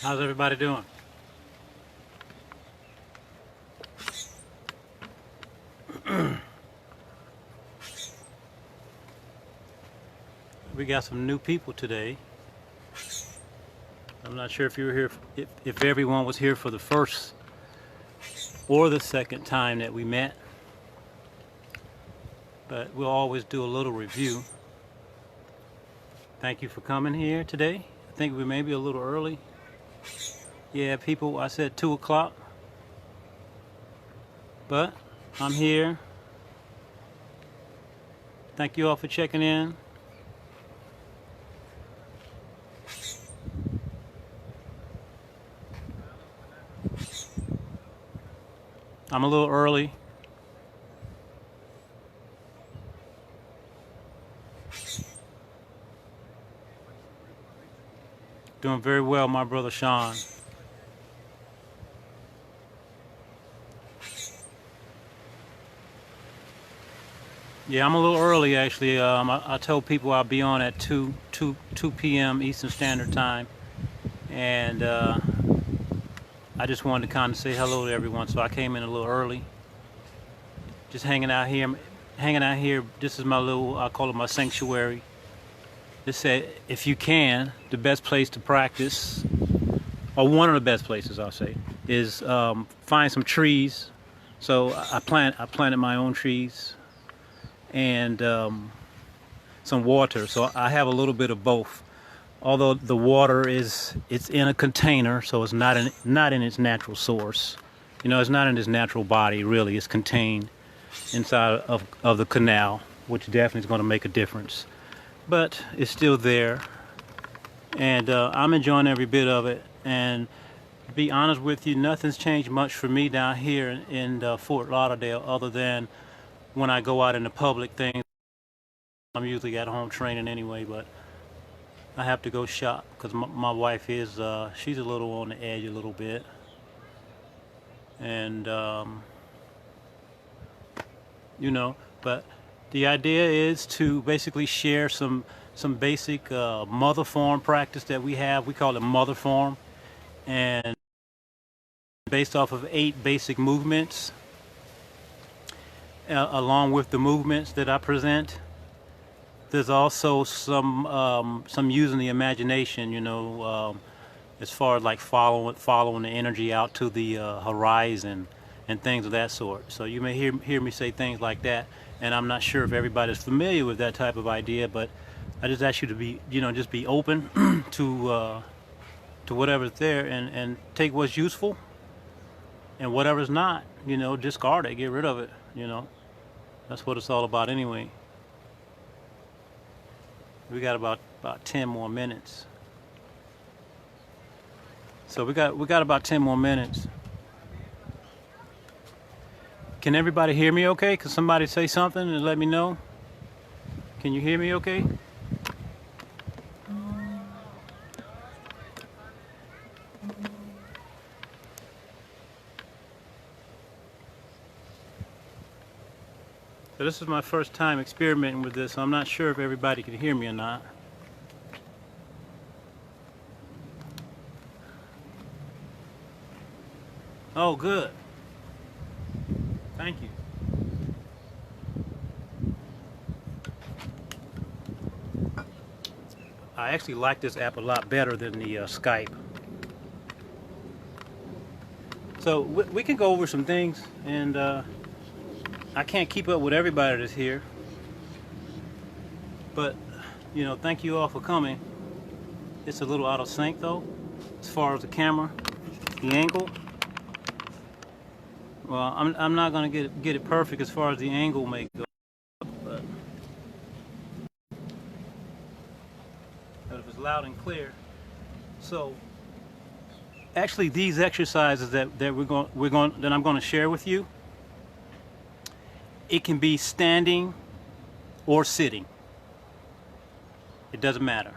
How's everybody doing? We got some new people today. I'm not sure if you were here, if everyone was here for the first or the second time that we met, but we'll always do a little review. Thank you for coming here today. I think we may be a little early. Yeah, people, I said 2 o'clock, but I'm here. Thank you all for checking in. I'm a little early. Doing very well, my brother Sean. Yeah, I'm a little early actually. I told people I'll be on at 2 p.m. Eastern Standard Time, and I just wanted to kind of say hello to everyone, so I came in a little early. Just hanging out here. This is my little, I call it my sanctuary. This said, if you can, the best place to practice, or one of the best places I'll say, is find some trees. So I planted my own trees, and some water. So I have a little bit of both. Although the water it's in a container, so it's not in its natural source. You know, it's not in its natural body really. It's contained inside of the canal, which definitely is going to make a difference. But it's still there, and I'm enjoying every bit of it. And to be honest with you, nothing's changed much for me down here in Fort Lauderdale, other than when I go out in the public things. I'm usually at home training anyway, but I have to go shop because my wife is she's a little on the edge a little bit, and you know, but the idea is to basically share some basic mother form practice that we have. We call it mother form, and based off of 8 basic movements, along with the movements that I present. There's also some using the imagination, you know, as far as like following the energy out to the horizon and things of that sort. So you may hear me say things like that, and I'm not sure if everybody's familiar with that type of idea, but I just ask you to be, you know, just be open to whatever's there, and take what's useful, and whatever's not, you know, discard it, get rid of it. You know, that's what it's all about anyway. We got about 10 more minutes. So we got about 10 more minutes. Can everybody hear me okay? Can somebody say something and let me know? Can you hear me okay? So this is my first time experimenting with this, so I'm not sure if everybody can hear me or not. Oh, good. Thank you. I actually like this app a lot better than the Skype. So we can go over some things, and I can't keep up with everybody that's here, but you know, thank you all for coming. It's a little out of sync though, as far as the camera, the angle. Well, I'm not gonna get it perfect as far as the angle may go, but if it's loud and clear. So actually, these exercises that I'm going to share with you, it can be standing or sitting. It doesn't matter,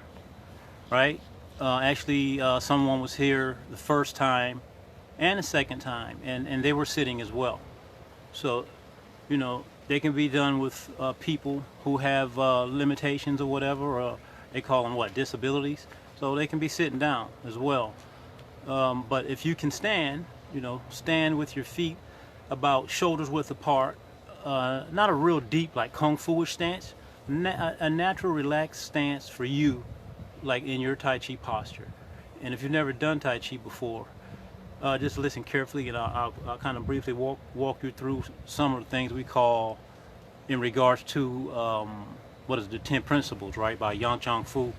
right? Actually, someone was here the first time and the second time, and they were sitting as well. So, you know, they can be done with people who have limitations or whatever, or they call them what, disabilities. So they can be sitting down as well. But if you can stand, stand with your feet about shoulders width apart, not a real deep like kung fu-ish stance, a natural relaxed stance for you, like in your Tai Chi posture. And if you've never done Tai Chi before, just listen carefully, and I'll kind of briefly walk you through some of the things we call in regards to what is the 10 principles, right, by Yang Chong Fu.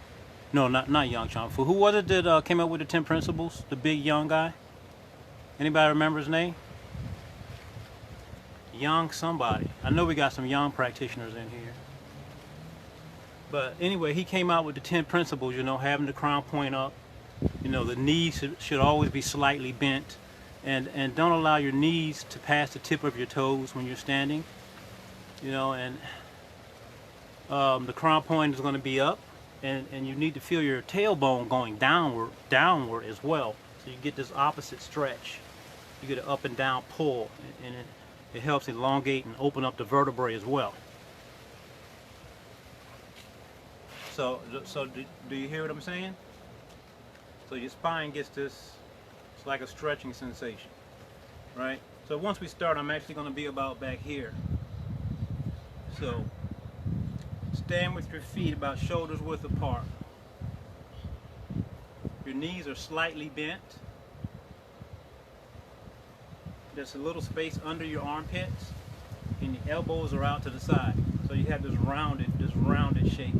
No, not Yang Chong Fu. Who was it that came up with the 10 principles? The big young guy? Anybody remember his name? Young somebody. I know we got some young practitioners in here. But anyway, he came out with the 10 principles, having the crown point up. The knees should always be slightly bent. And don't allow your knees to pass the tip of your toes when you're standing. And the crown point is going to be up. And you need to feel your tailbone going downward as well. So you get this opposite stretch. You get an up and down pull. And it helps elongate and open up the vertebrae as well. So do you hear what I'm saying? So your spine gets this, it's like a stretching sensation, right? So once we start, I'm actually going to be about back here. So stand with your feet about shoulders width apart. Your knees are slightly bent. There's a little space under your armpits, and your elbows are out to the side. So you have this rounded shape.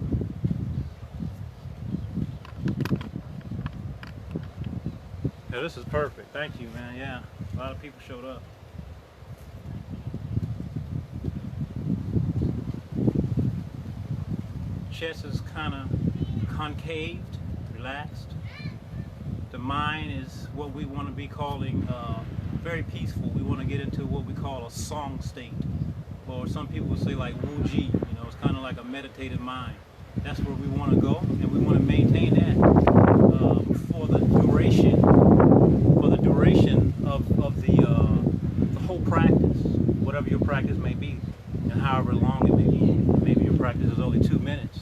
Yeah, this is perfect. Thank you, man. Yeah, a lot of people showed up. Chest is kind of concaved, relaxed. The mind is what we want to be calling very peaceful. We want to get into what we call a song state, or some people would say like Wu Ji. It's kind of like a meditative mind. That's where we want to go, and we want to maintain that for the duration of the whole practice, whatever your practice may be, and however long it may be. Maybe your practice is only 2 minutes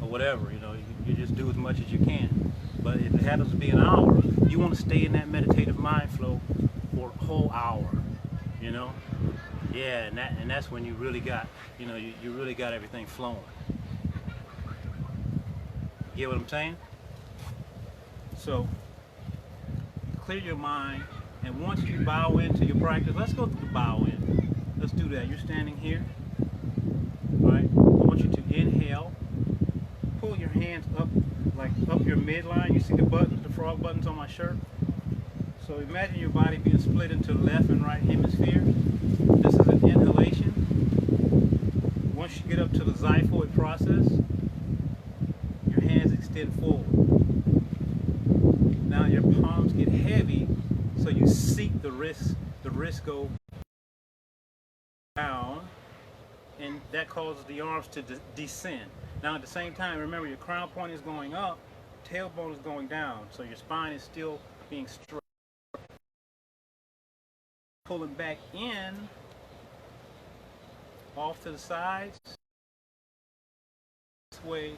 or whatever. You just do as much as you can. But if it happens to be an hour, you want to stay in that meditative mind flow for a whole hour. Yeah, and that's when you really got, you really got everything flowing. You get what I'm saying? So clear your mind, and once you bow into your practice, let's go through the bow in. Let's do that. You're standing here, right? I want you to inhale, pull your hands up, like up your midline. You see the buttons, the frog buttons on my shirt? So imagine your body being split into the left and right hemisphere. This is an inhalation. Once you get up to the xiphoid process, your hands extend forward. Now your palms get heavy, so you seek the wrists go down, and that causes the arms to descend. Now at the same time, remember your crown point is going up, tailbone is going down, so your spine is still being straight. Pulling back in, off to the sides, this way,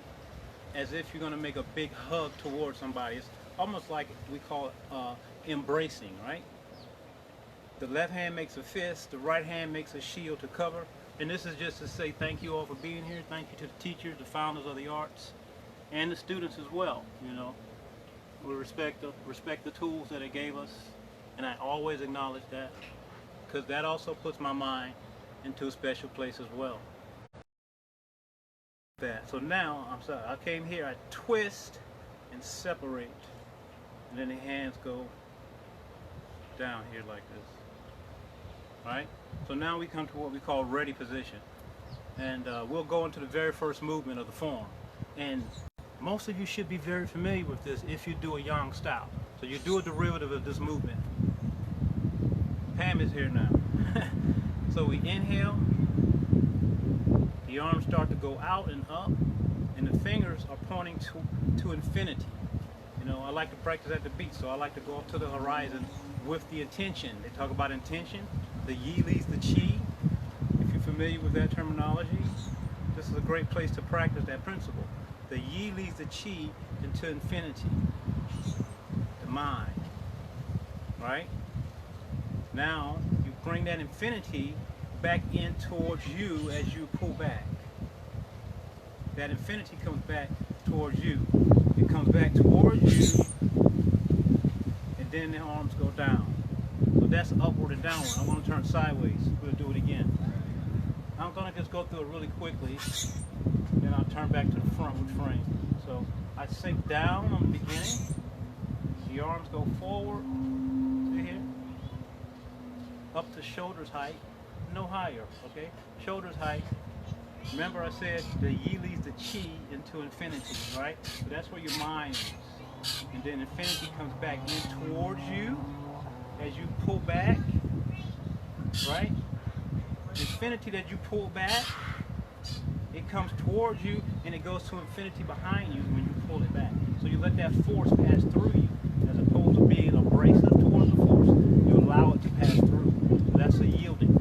as if you're going to make a big hug towards somebody. It's almost like we call it embracing, right? The left hand makes a fist, the right hand makes a shield to cover. And this is just to say thank you all for being here. Thank you to the teachers, the founders of the arts, and the students as well. We respect the tools that it gave us, and I always acknowledge that, because that also puts my mind into a special place as well. So now, I'm sorry, I came here, I twist and separate, and then the hands go down here like this. Right? So now we come to what we call ready position. And we'll go into the very first movement of the form. And most of you should be very familiar with this if you do a yang style. So you do a derivative of this movement. Pam is here now. So we inhale, the arms start to go out and up, and the fingers are pointing to infinity. I like to practice at the beach, so I like to go up to the horizon with the intention. They talk about intention. The yi leads the chi. If you're familiar with that terminology, this is a great place to practice that principle. The yi leads the chi into infinity, the mind. right? Now you bring that infinity back in towards you as you pull back. That infinity comes back towards you. It comes back towards you, and then the arms go down. So that's upward and downward. I want to turn sideways. We'll do it again. I'm going to just go through it really quickly, then I'll turn back to the front with frame. So I sink down on the beginning. The arms go forward. See here? Up to shoulders height. No higher, okay? Shoulders height. Remember I said the yi leads the chi into infinity, right? So that's where your mind is. And then infinity comes back in towards you as you pull back, right? The infinity that you pull back, it comes towards you and it goes to infinity behind you when you pull it back. So you let that force pass through you. As opposed to being abrasive towards the force, you allow it to pass through. So that's a yielding.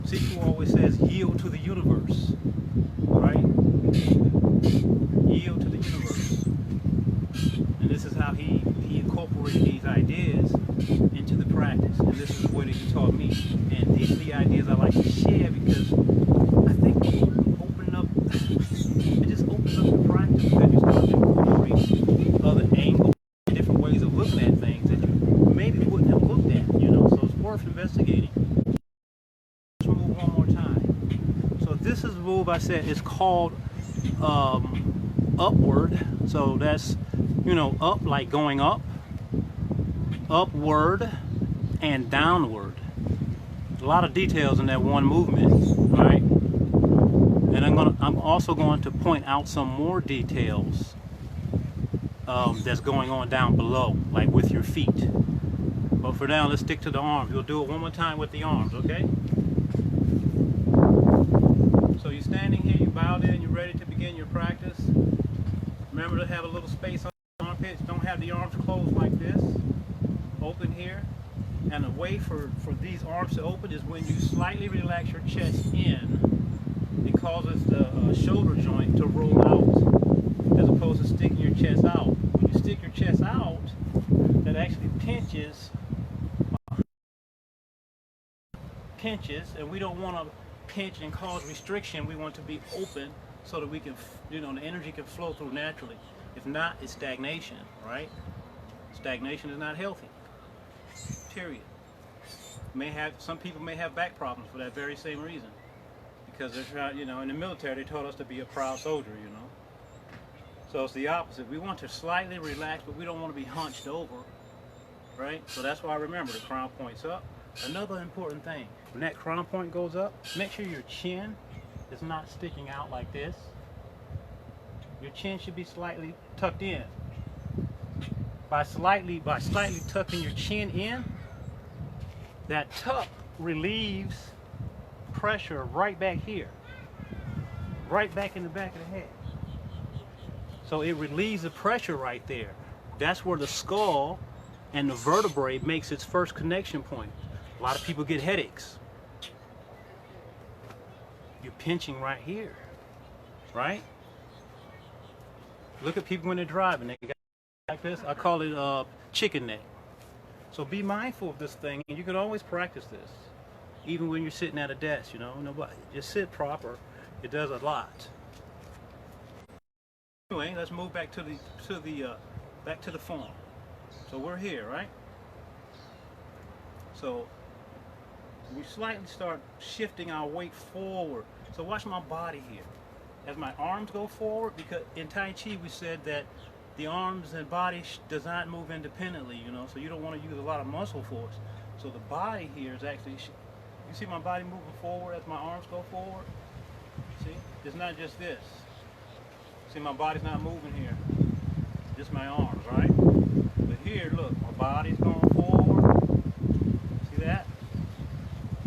Sifu always says, yield to the universe, right? Yield to the universe. And this is how he incorporated these ideas into the practice. And this is the way that he taught me. And these are the ideas I like to share because I think it just opens up the practice because you start to incorporate other angles, different ways of looking at things that you maybe wouldn't have looked at, you know, so it's worth investigating. This is the move I said is called upward. So that's, you know, up like going up, upward, and downward. A lot of details in that one movement, right? And I'm also going to point out some more details that's going on down below, like with your feet. But for now, let's stick to the arms. We'll do it one more time with the arms, okay? So you're standing here, you bowed in, you're ready to begin your practice. Remember to have a little space on the armpits. Don't have the arms closed like this. Open here. And the way for these arms to open is when you slightly relax your chest in. It causes the shoulder joint to roll out as opposed to sticking your chest out. When you stick your chest out, that actually pinches, and we don't want to pinch and cause restriction. We want to be open so that we can, you know, the energy can flow through naturally. If not, it's stagnation, right? Stagnation is not healthy. Period. Some people may have back problems for that very same reason, because they're trying, you know, in the military they taught us to be a proud soldier, you know. So it's the opposite. We want to slightly relax, but we don't want to be hunched over, right? So that's why, remember, the crown points up. Another important thing, when that crown point goes up, make sure your chin is not sticking out like this. Your chin should be slightly tucked in. By slightly tucking your chin in, that tuck relieves pressure right back here, right back in the back of the head. So it relieves the pressure right there. That's where the skull and the vertebrae makes its first connection point. A lot of people get headaches. You're pinching right here, right? Look at people when they're driving. They got like this. I call it chicken neck. So be mindful of this thing, and you can always practice this, even when you're sitting at a desk. You know, just sit proper. It does a lot. Anyway, let's move back to the form. So we're here, right? So we slightly start shifting our weight forward. So watch my body here. As my arms go forward, because in Tai Chi we said that the arms and body does not move independently, you know, so you don't want to use a lot of muscle force. So the body here is actually, you see my body moving forward as my arms go forward? See? It's not just this. See, my body's not moving here. Just my arms, right? But here, look, my body's going forward. See that?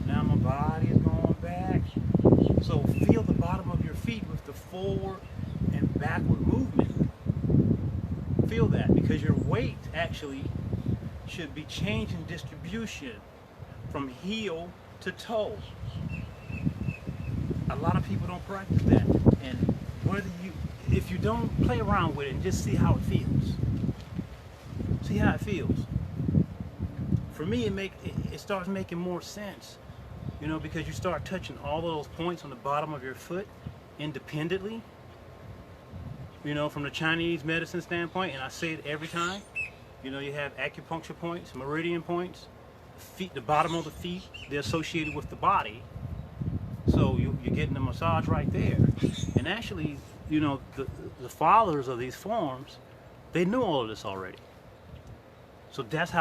Now my body is going back. So feel the bottom of your feet with the forward and backward movement. Feel that, because your weight actually should be changing distribution from heel to toe. A lot of people don't practice that, and if you don't play around with it and just see how it feels. See how it feels. for me, it starts making more sense, you know, because you start touching all of those points on the bottom of your foot independently, you know, from the Chinese medicine standpoint. And I say it every time, you know, you have acupuncture points, meridian points, feet, the bottom of the feet, they're associated with the body. So you're getting a massage right there. And actually, you know, the fathers of these forms, they knew all of this already. So that's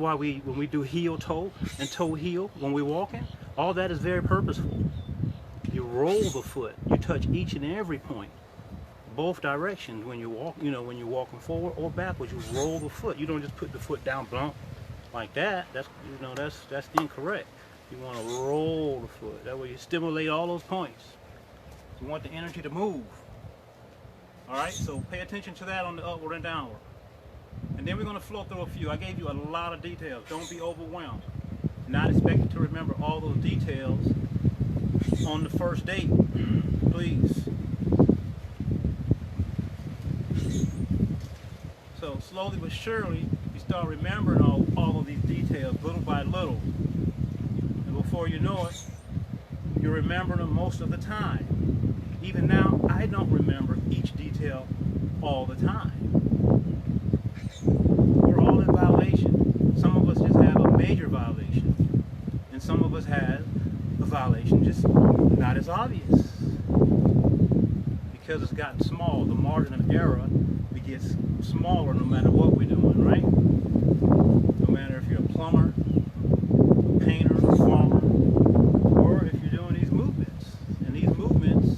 why when we do heel toe and toe heel, when we're walking, all that is very purposeful. You roll the foot, you touch each and every point, both directions when you walk, you know, when you're walking forward or backwards, you roll the foot. You don't just put the foot down blunt like that. That's incorrect. You want to roll the foot. That way you stimulate all those points. You want the energy to move. All right, so pay attention to that on the upward and downward. And then we're going to flow through a few. I gave you a lot of details. Don't be overwhelmed. Not expected to remember all those details on the first date, please. So slowly but surely, you start remembering all of these details little by little. And before you know it, you're remembering them most of the time. Even now, I don't remember each detail all the time. We're all in violation. Some of us just have a major violation. And some of us have a violation just not as obvious. Because it's gotten small, the margin of error gets smaller no matter what we're doing, right? No matter if you're a plumber, a painter, a farmer, or if you're doing these movements. And these movements,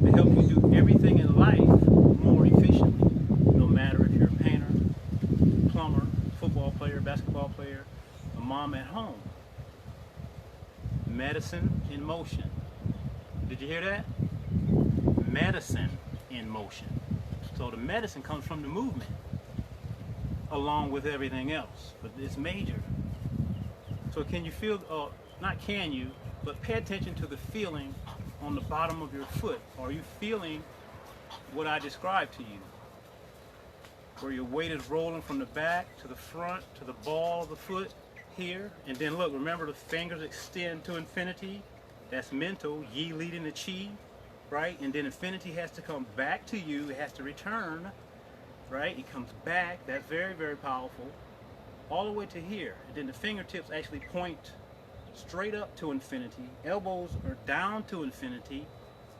they help you do everything in life more efficiently. No matter if you're a painter, plumber, football player, basketball player, a mom at home. Medicine in motion. Did you hear that? Medicine in motion. So the medicine comes from the movement, along with everything else, but it's major. So can you feel, not can you, but pay attention to the feeling on the bottom of your foot. Are you feeling what I described to you? Where your weight is rolling from the back to the front, to the ball of the foot here. And then look, remember the fingers extend to infinity. That's mental, yi leading the chi. Right? And then infinity has to come back to you. It has to return, right? It comes back. That's very, very powerful. All the way to here. And then the fingertips actually point straight up to infinity. Elbows are down to infinity.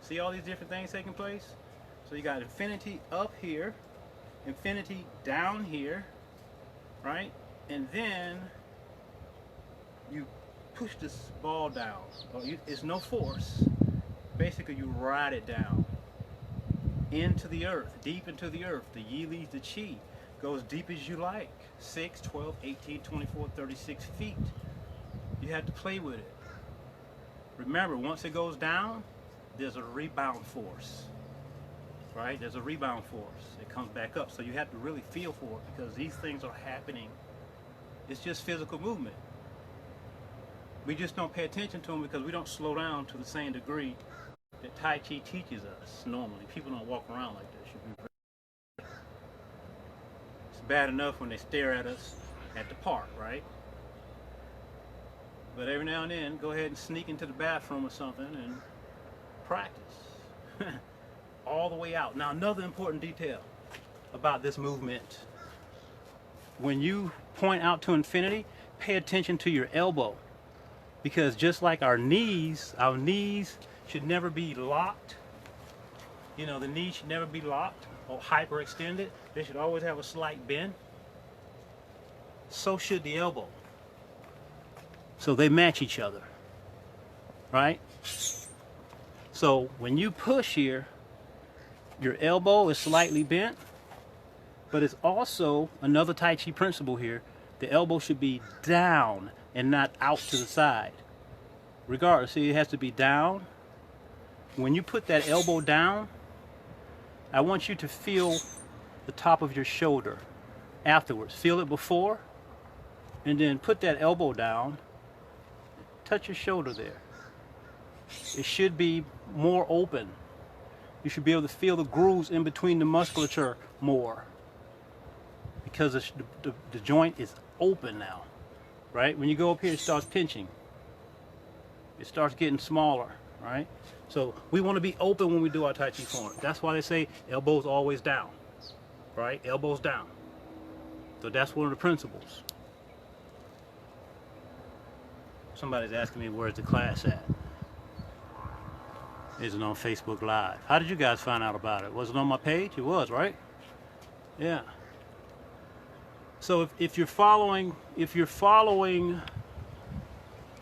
See all these different things taking place? So you got infinity up here, infinity down here, right? And then you push this ball down. It's no force. Basically, you ride it down into the earth, deep into the earth. The yi leads the chi. Go as deep as you like. 6, 12, 18, 24, 36 feet. You have to play with it. Remember, once it goes down, there's a rebound force. Right? There's a rebound force. It comes back up. So you have to really feel for it because these things are happening. It's just physical movement. We just don't pay attention to them because we don't slow down to the same degree that Tai Chi teaches us normally. People don't walk around like this. It's bad enough when they stare at us at the park, right? But every now and then, go ahead and sneak into the bathroom or something and practice. All the way out. Now, another important detail about this movement. When you point out to infinity, pay attention to your elbow. Because just like our knees should never be locked. You know, the knees should never be locked or hyperextended. They should always have a slight bend. So should the elbow. So they match each other, right? So when you push here, your elbow is slightly bent, but it's also another Tai Chi principle here. The elbow should be down and not out to the side. Regardless, see, it has to be down. When you put that elbow down, I want you to feel the top of your shoulder afterwards. Feel it before, and then put that elbow down. Touch your shoulder there. It should be more open. You should be able to feel the grooves in between the musculature more because the joint is open now. right? When you go up here, it starts pinching. It starts getting smaller, right? So we want to be open when we do our Tai Chi form. That's why they say elbows always down, right? Elbows down. So that's one of the principles. Somebody's asking me where's the class at. Is it on Facebook Live? How did you guys find out about it? Was it on my page? It was, right? Yeah. So if you're following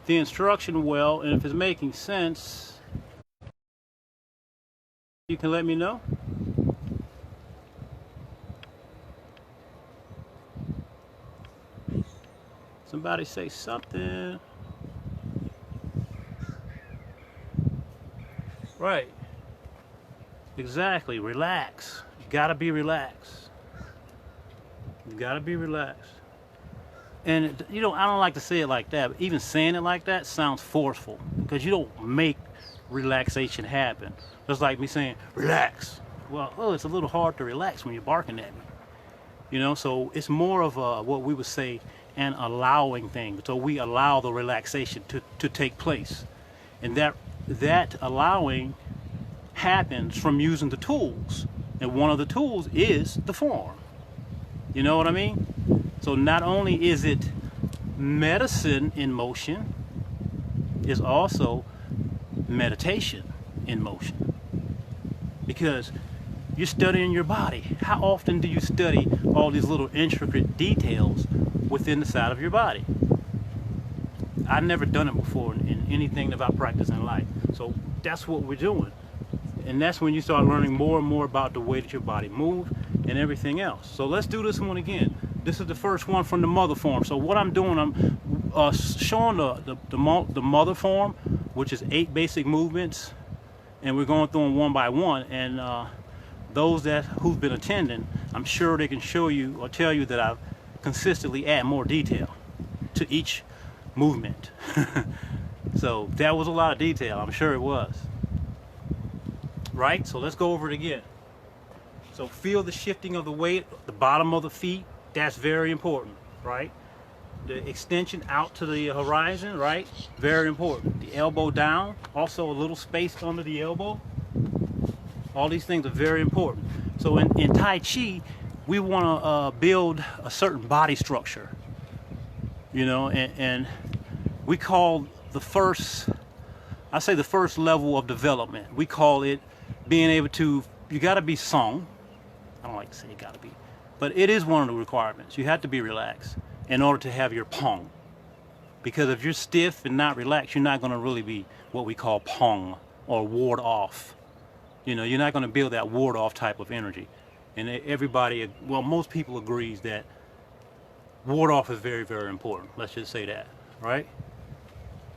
the instruction well, and if it's making sense, you can let me know. Somebody say something. Right. Exactly. Relax. You gotta be relaxed. You gotta be relaxed. And I don't like to say it like that, but even saying it like that sounds forceful because you don't make relaxation happen. Just like me saying, relax. Well, it's a little hard to relax when you're barking at me. So it's more of what we would say an allowing thing. So we allow the relaxation to take place. And that allowing happens from using the tools. And one of the tools is the form. You know what I mean? So not only is it medicine in motion, it's also meditation in motion. Because you're studying your body. How often do you study all these little intricate details within the side of your body? I've never done it before in anything that I practice in life. So that's what we're doing. And that's when you start learning more and more about the way that your body moves and everything else. So let's do this one again. This is the first one from the mother form. So what I'm doing, I'm showing the mother form, which is 8 basic movements, and we're going through them one by one. And those who've been attending, I'm sure they can show you or tell you that I've consistently add more detail to each movement. So that was a lot of detail. I'm sure it was. Right? So let's go over it again. So feel the shifting of the weight, the bottom of the feet. That's very important, right? The extension out to the horizon, right? Very important. The elbow down, also a little space under the elbow. All these things are very important. So in Tai Chi, we want to build a certain body structure, and we call the first level of development, we call it being able to, you got to be song. I don't like to say you got to be, but it is one of the requirements. You have to be relaxed in order to have your pong. Because if you're stiff and not relaxed, you're not going to really be what we call pong or ward off. You're not going to build that ward off type of energy. And most people agrees that ward off is very, very important. Let's just say that, right?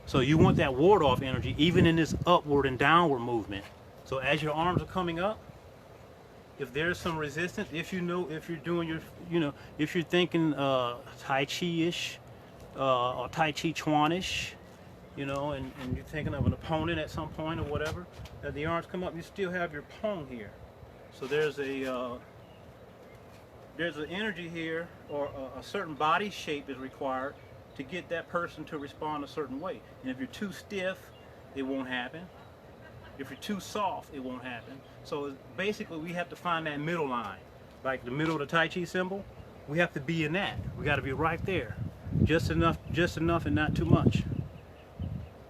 So you want that ward off energy even in this upward and downward movement. So as your arms are coming up, if there's some resistance, if you're doing if you're thinking Tai Chi-ish or Tai Chi Chuan-ish, and you're thinking of an opponent at some point or whatever, that the arms come up, you still have your pong here. So there's an energy here, or a certain body shape is required to get that person to respond a certain way. And if you're too stiff, it won't happen. If you're too soft, it won't happen. So basically, we have to find that middle line, like the middle of the Tai Chi symbol. We have to be in that. We got to be right there, just enough, and not too much.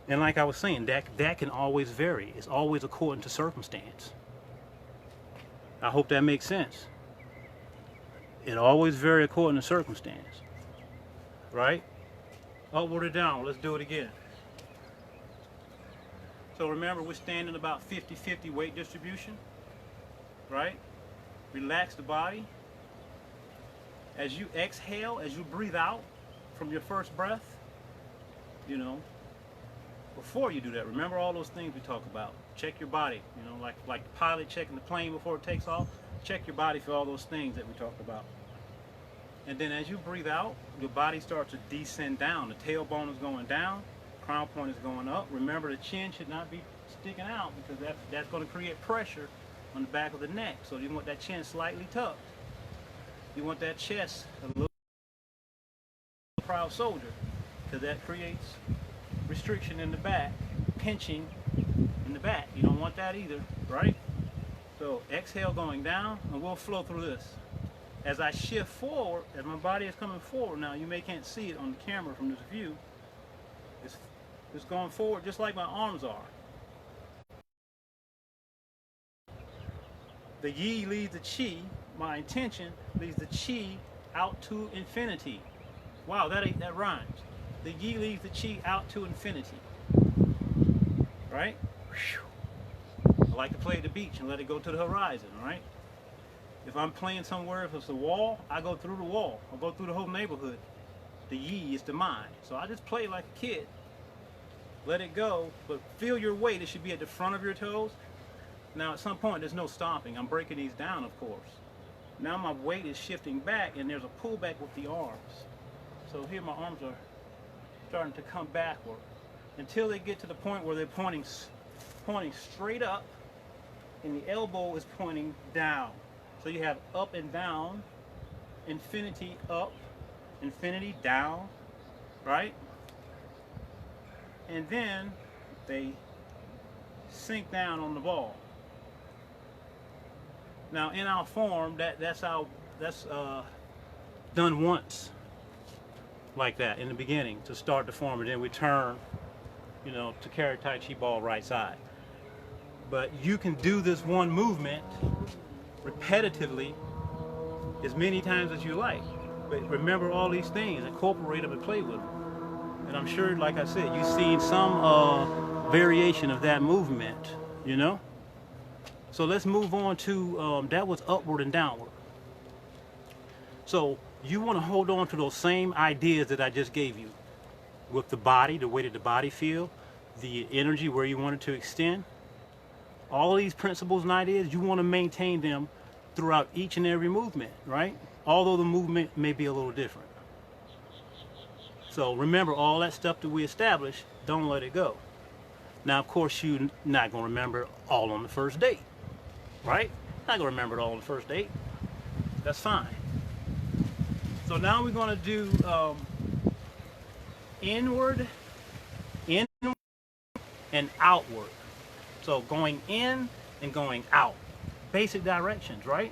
And like I was saying, that can always vary. It's always according to circumstance. I hope that makes sense. It always varies according to circumstance, right? Upward or down. Let's do it again. So remember, we're standing about 50-50 weight distribution, right? Relax the body. As you exhale, as you breathe out from your first breath, before you do that, remember all those things we talk about. Check your body, like the pilot checking the plane before it takes off. Check your body for all those things that we talked about. And then as you breathe out, your body starts to descend down. The tailbone is going down. Crown point is going up. Remember, the chin should not be sticking out because that's going to create pressure on the back of the neck. So you want that chin slightly tucked. You want that chest a little proud soldier. because that creates restriction in the back, pinching in the back. You don't want that either, right? So exhale going down, and we'll flow through this. As I shift forward, as my body is coming forward, now you can't see it on the camera from this view, it's going forward just like my arms are. The yi leads the chi, my intention leads the chi out to infinity. Wow, that rhymes. The yi leads the chi out to infinity. Right? I like to play at the beach and let it go to the horizon, right? If I'm playing somewhere, if it's a wall, I go through the wall. I'll go through the whole neighborhood. The yi is the mind. So I just play like a kid. Let it go, but feel your weight. It should be at the front of your toes. Now at some point, there's no stopping. I'm breaking these down, of course. Now my weight is shifting back, and there's a pullback with the arms. So here my arms are starting to come backward until they get to the point where they're pointing straight up, and the elbow is pointing down. So you have up and down, infinity up, infinity down, right? And then they sink down on the ball. Now in our form, that's done once, like that in the beginning to start the form, and then we turn, you know, to carry Tai Chi ball right side. But you can do this one movement repetitively as many times as you like. But remember all these things, incorporate them and play with them. And I'm sure, like I said, you've seen some variation of that movement, you know? So let's move on to, that was upward and downward. So you want to hold on to those same ideas that I just gave you. With the body, the way that the body feel, the energy where you want it to extend. All these principles and ideas, you want to maintain them throughout each and every movement, right? Although the movement may be a little different. So remember all that stuff that we established, don't let it go. Now, of course, you're not going to remember it all on the first date, right? Not going to remember it all on the first date. That's fine. So now we're going to do inward, and outward. So going in and going out. Basic directions, right?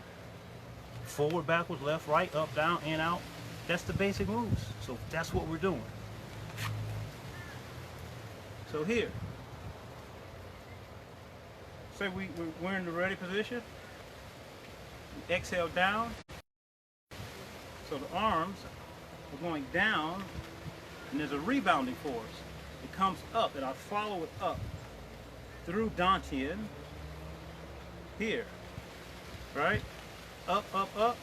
Forward, backwards, left, right, up, down, in, out. That's the basic moves. So that's what we're doing. So here, say we're in the ready position. Exhale down. So the arms are going down, and there's a rebounding force. It comes up, and I follow it up through Dantian here, right? Up, up, up.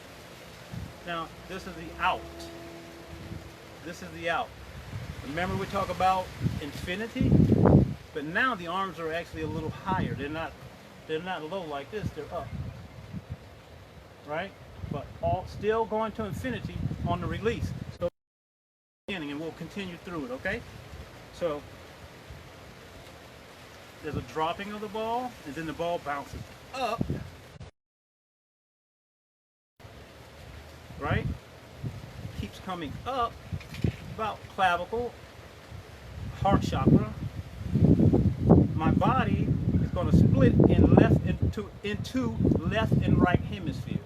Now, this is the out. This is the out. Remember we talk about infinity? But now the arms are actually a little higher. They're not low like this, they're up. Right? But all still going to infinity on the release. So and we'll continue through it, okay? So there's a dropping of the ball, and then the ball bounces up. Right? Keeps coming up about clavicle, heart chakra. My body is going to split into left and right hemispheres.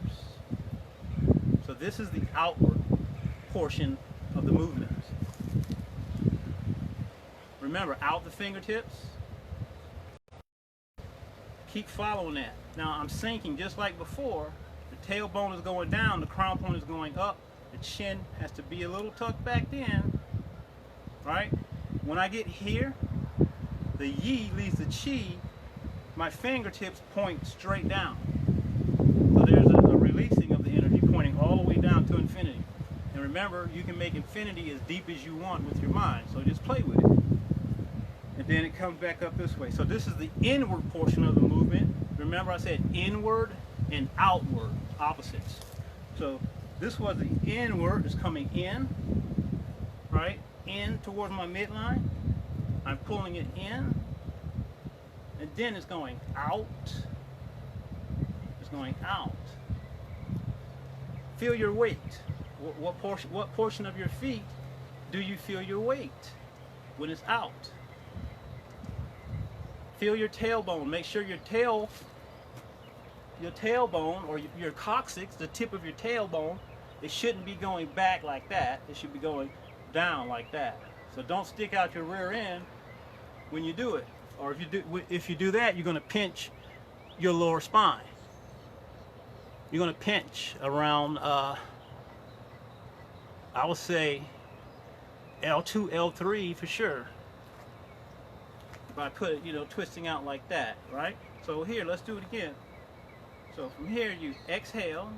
So this is the outward portion of the movement. Remember, out the fingertips. Keep following that. Now I'm sinking just like before. The tailbone is going down, the crown point is going up, the chin has to be a little tucked back in, right? When I get here, the yi leads the chi, my fingertips point straight down. So there's a releasing of the energy pointing all the way down to infinity. And remember, you can make infinity as deep as you want with your mind, so just play with it. And then it comes back up this way. So this is the inward portion of the movement. Remember I said inward and outward, opposites. So this was the inward, is coming in, right? In towards my midline. I'm pulling it in, and then it's going out. It's going out. Feel your weight. What portion of your feet Do you feel your weight when it's out? Feel your tailbone. Make sure your tailbone or your coccyx, the tip of your tailbone, it shouldn't be going back like that. It should be going down like that. So don't stick out your rear end when you do it. Or if you do that, you're going to pinch your lower spine. You're going to pinch around, I would say, L2, L3 for sure. If I put it, twisting out like that, right? So here, let's do it again. So from here, you exhale,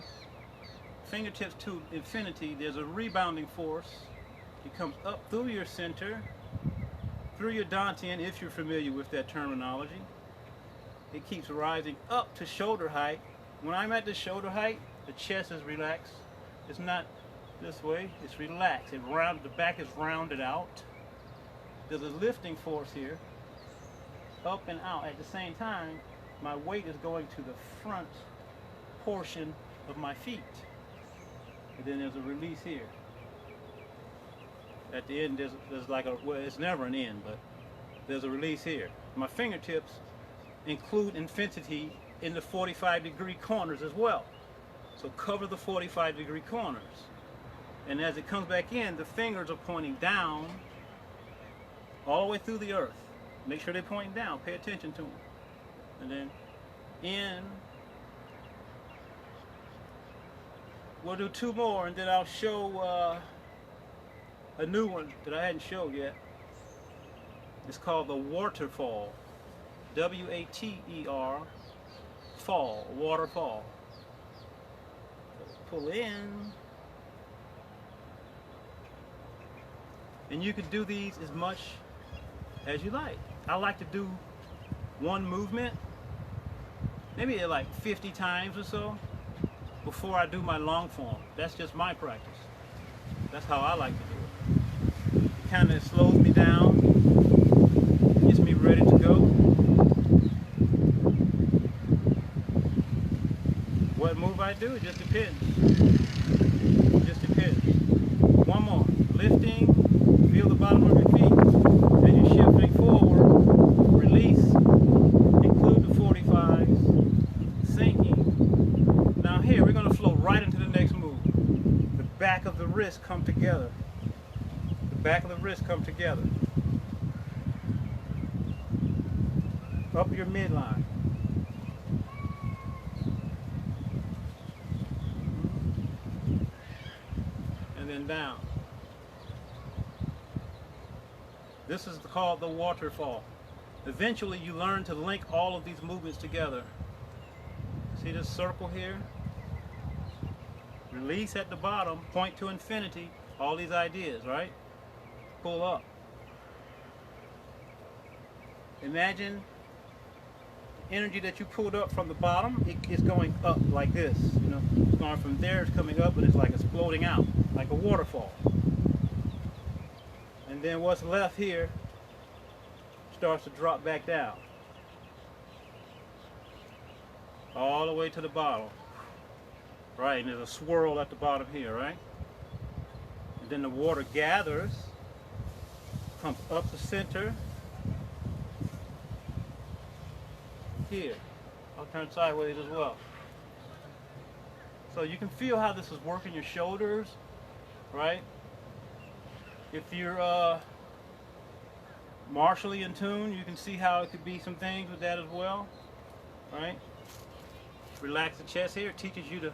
fingertips to infinity. There's a rebounding force. It comes up through your center, through your dantian, if you're familiar with that terminology. It keeps rising up to shoulder height. When I'm at the shoulder height, the chest is relaxed. It's not this way, it's relaxed. The back is rounded out. There's a lifting force here, up and out. At the same time, my weight is going to the front portion of my feet. And then there's a release here. At the end, there's like well, it's never an end, but there's a release here. My fingertips include infinity in the 45-degree corners as well. So cover the 45-degree corners. And as it comes back in, the fingers are pointing down all the way through the earth. Make sure they're pointing down. Pay attention to them. And then in. We'll do two more, and then I'll show a new one that I hadn't showed yet. It's called the waterfall. W-A-T-E-R, fall, waterfall. Pull in. And you can do these as much as you like. I like to do one movement, maybe like 50 times or so, before I do my long form. That's just my practice. That's how I like to do it. It kind of slows me down, gets me ready to go. What move I do, it just depends. It just depends. One more. Lifting, feel the bottom of your feet. Then you're shifting forward, release, include the 45s, sinking. Now here, we're going to flow right into the next move. The back of the wrist come together. The back of the wrist come together. Up your midline. And then down. This is called the waterfall. Eventually you learn to link all of these movements together. See this circle here? Release at the bottom, point to infinity, all these ideas, right? Pull up. Imagine energy that you pulled up from the bottom, it's going up like this, It's going from there, it's coming up, but it's like exploding out, like a waterfall. And then what's left here starts to drop back down. All the way to the bottom. Right, and there's a swirl at the bottom here, right? And then the water gathers, comes up the center. Here. I'll turn sideways as well. So you can feel how this is working your shoulders, right? If you're martially in tune, you can see how it could be some things with that as well, right? Relax the chest here. It teaches you to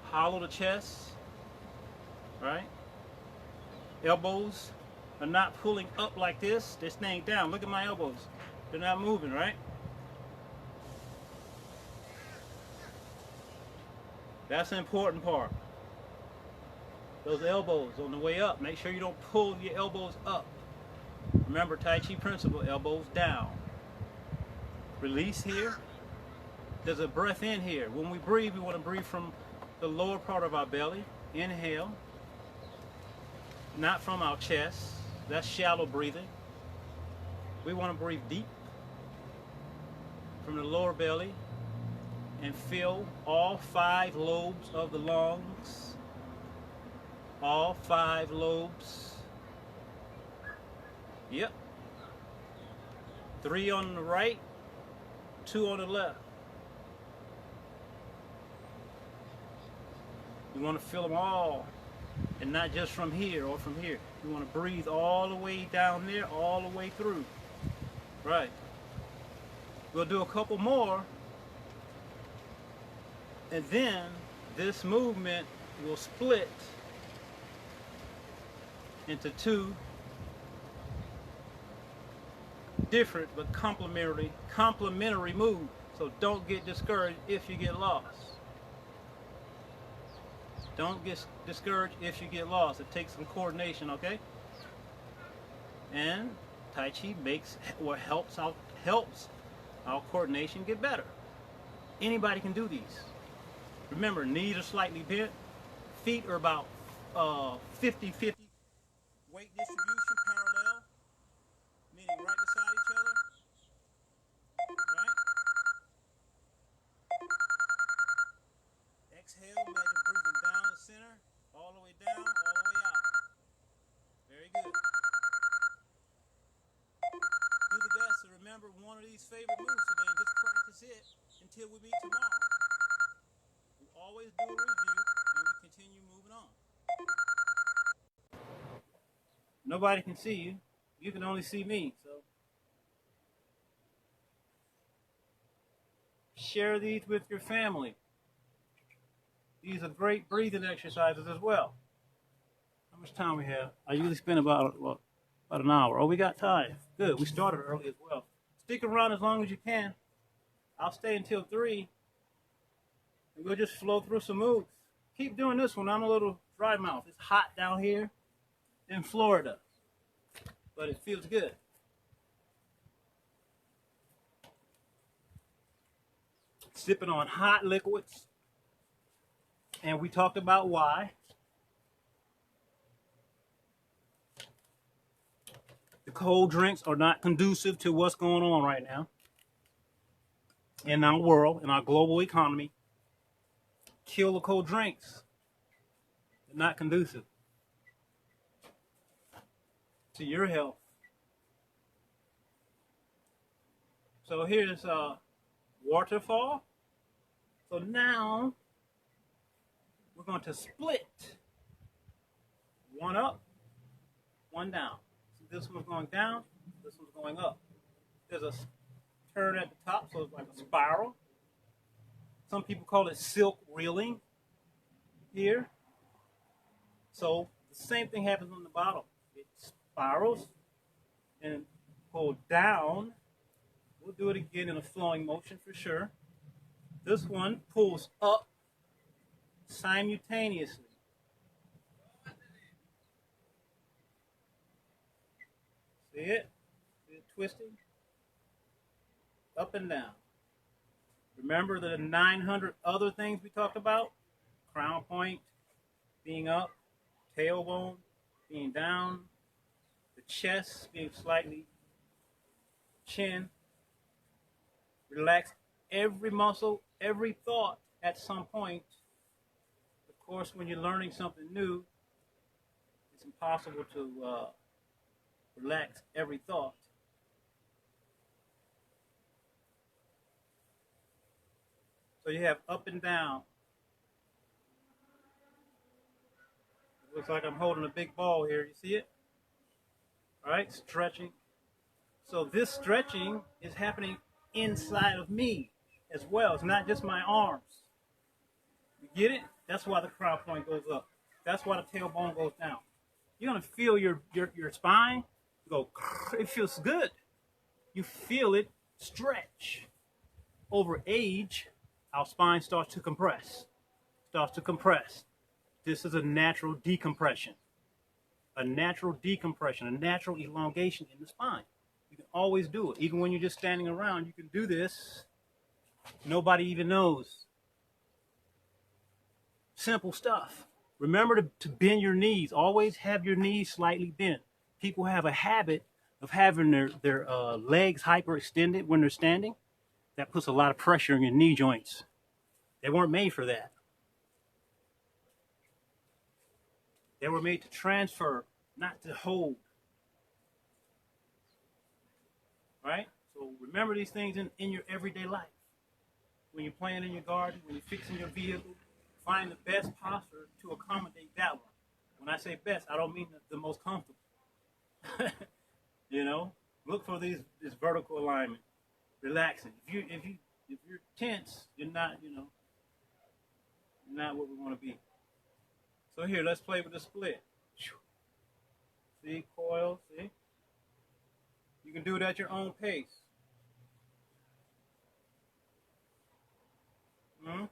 hollow the chest, right? Elbows are not pulling up like this. They're staying down. Look at my elbows. They're not moving, right? That's the important part. Those elbows on the way up, make sure you don't pull your elbows up. Remember, Tai Chi principle, elbows down. Release here. There's a breath in here. When we breathe, we want to breathe from the lower part of our belly. Inhale. Not from our chest. That's shallow breathing. We want to breathe deep from the lower belly and fill all 5 lobes of the lungs. All 5 lobes. Yep. 3 on the right, 2 on the left. You want to feel them all, and not just from here or from here. You want to breathe all the way down there, all the way through. Right. We'll do a couple more, and then this movement will split into 2 different but complementary moves. So don't get discouraged if you get lost. Don't get discouraged if you get lost. It takes some coordination, okay? And Tai Chi makes or helps our coordination get better. Anybody can do these. Remember, knees are slightly bent, feet are about 50-50 weight distribution, parallel, meaning right beside each other. Right? Exhale, imagine breathing down the center, all the way down, all the way out. Very good. Do the best to remember one of these favorite moves today and just practice it until we meet tomorrow. We always do a review and we continue moving on. Nobody can see you. You can only see me. So share these with your family. These are great breathing exercises as well. How much time we have? I usually spend about an hour. Oh, we got time. Good. We started early as well. Stick around as long as you can. I'll stay until 3. And we'll just flow through some moves. Keep doing this one. I'm a little dry mouth. It's hot down here in Florida, but it feels good. Sipping on hot liquids. And we talked about why. The cold drinks are not conducive to what's going on right now in our world, in our global economy. Kill the cold drinks. They're not conducive to your health. So here's a waterfall. So now we're going to split. 1 up, 1 down. So this one's going down, this one's going up. There's a turn at the top, so it's like a spiral. Some people call it silk reeling here. So the same thing happens on the bottom. It spirals and pull down. We'll do it again in a flowing motion for sure. This one pulls up simultaneously. See it? See it twisting? Up and down. Remember the 900 other things we talked about? Crown point being up, tailbone being down, the chest being slightly chin. Relax every muscle, every thought at some point. Of course, when you're learning something new, it's impossible to relax every thought. So you have up and down. It looks like I'm holding a big ball here. You see it? All right, stretching. So this stretching is happening inside of me as well. It's not just my arms. You get it? That's why the crown point goes up. That's why the tailbone goes down. You're gonna feel your spine go. It feels good. You feel it stretch. Over age, our spine starts to compress. This is a natural decompression. A natural elongation in the spine. You can always do it. Even when you're just standing around, you can do this. Nobody even knows. Simple stuff. Remember to bend your knees. Always have your knees slightly bent. People have a habit of having their legs hyperextended when they're standing. That puts a lot of pressure on your knee joints. They weren't made for that. They were made to transfer, not to hold. right? So remember these things in your everyday life. When you're playing in your garden, when you're fixing your vehicle, find the best posture to accommodate that one. When I say best, I don't mean the most comfortable. You know, look for this vertical alignment, relaxing. If you're tense, you're not not what we want to be. So here, let's play with the split. See, coil, see? You can do it at your own pace. Hmm?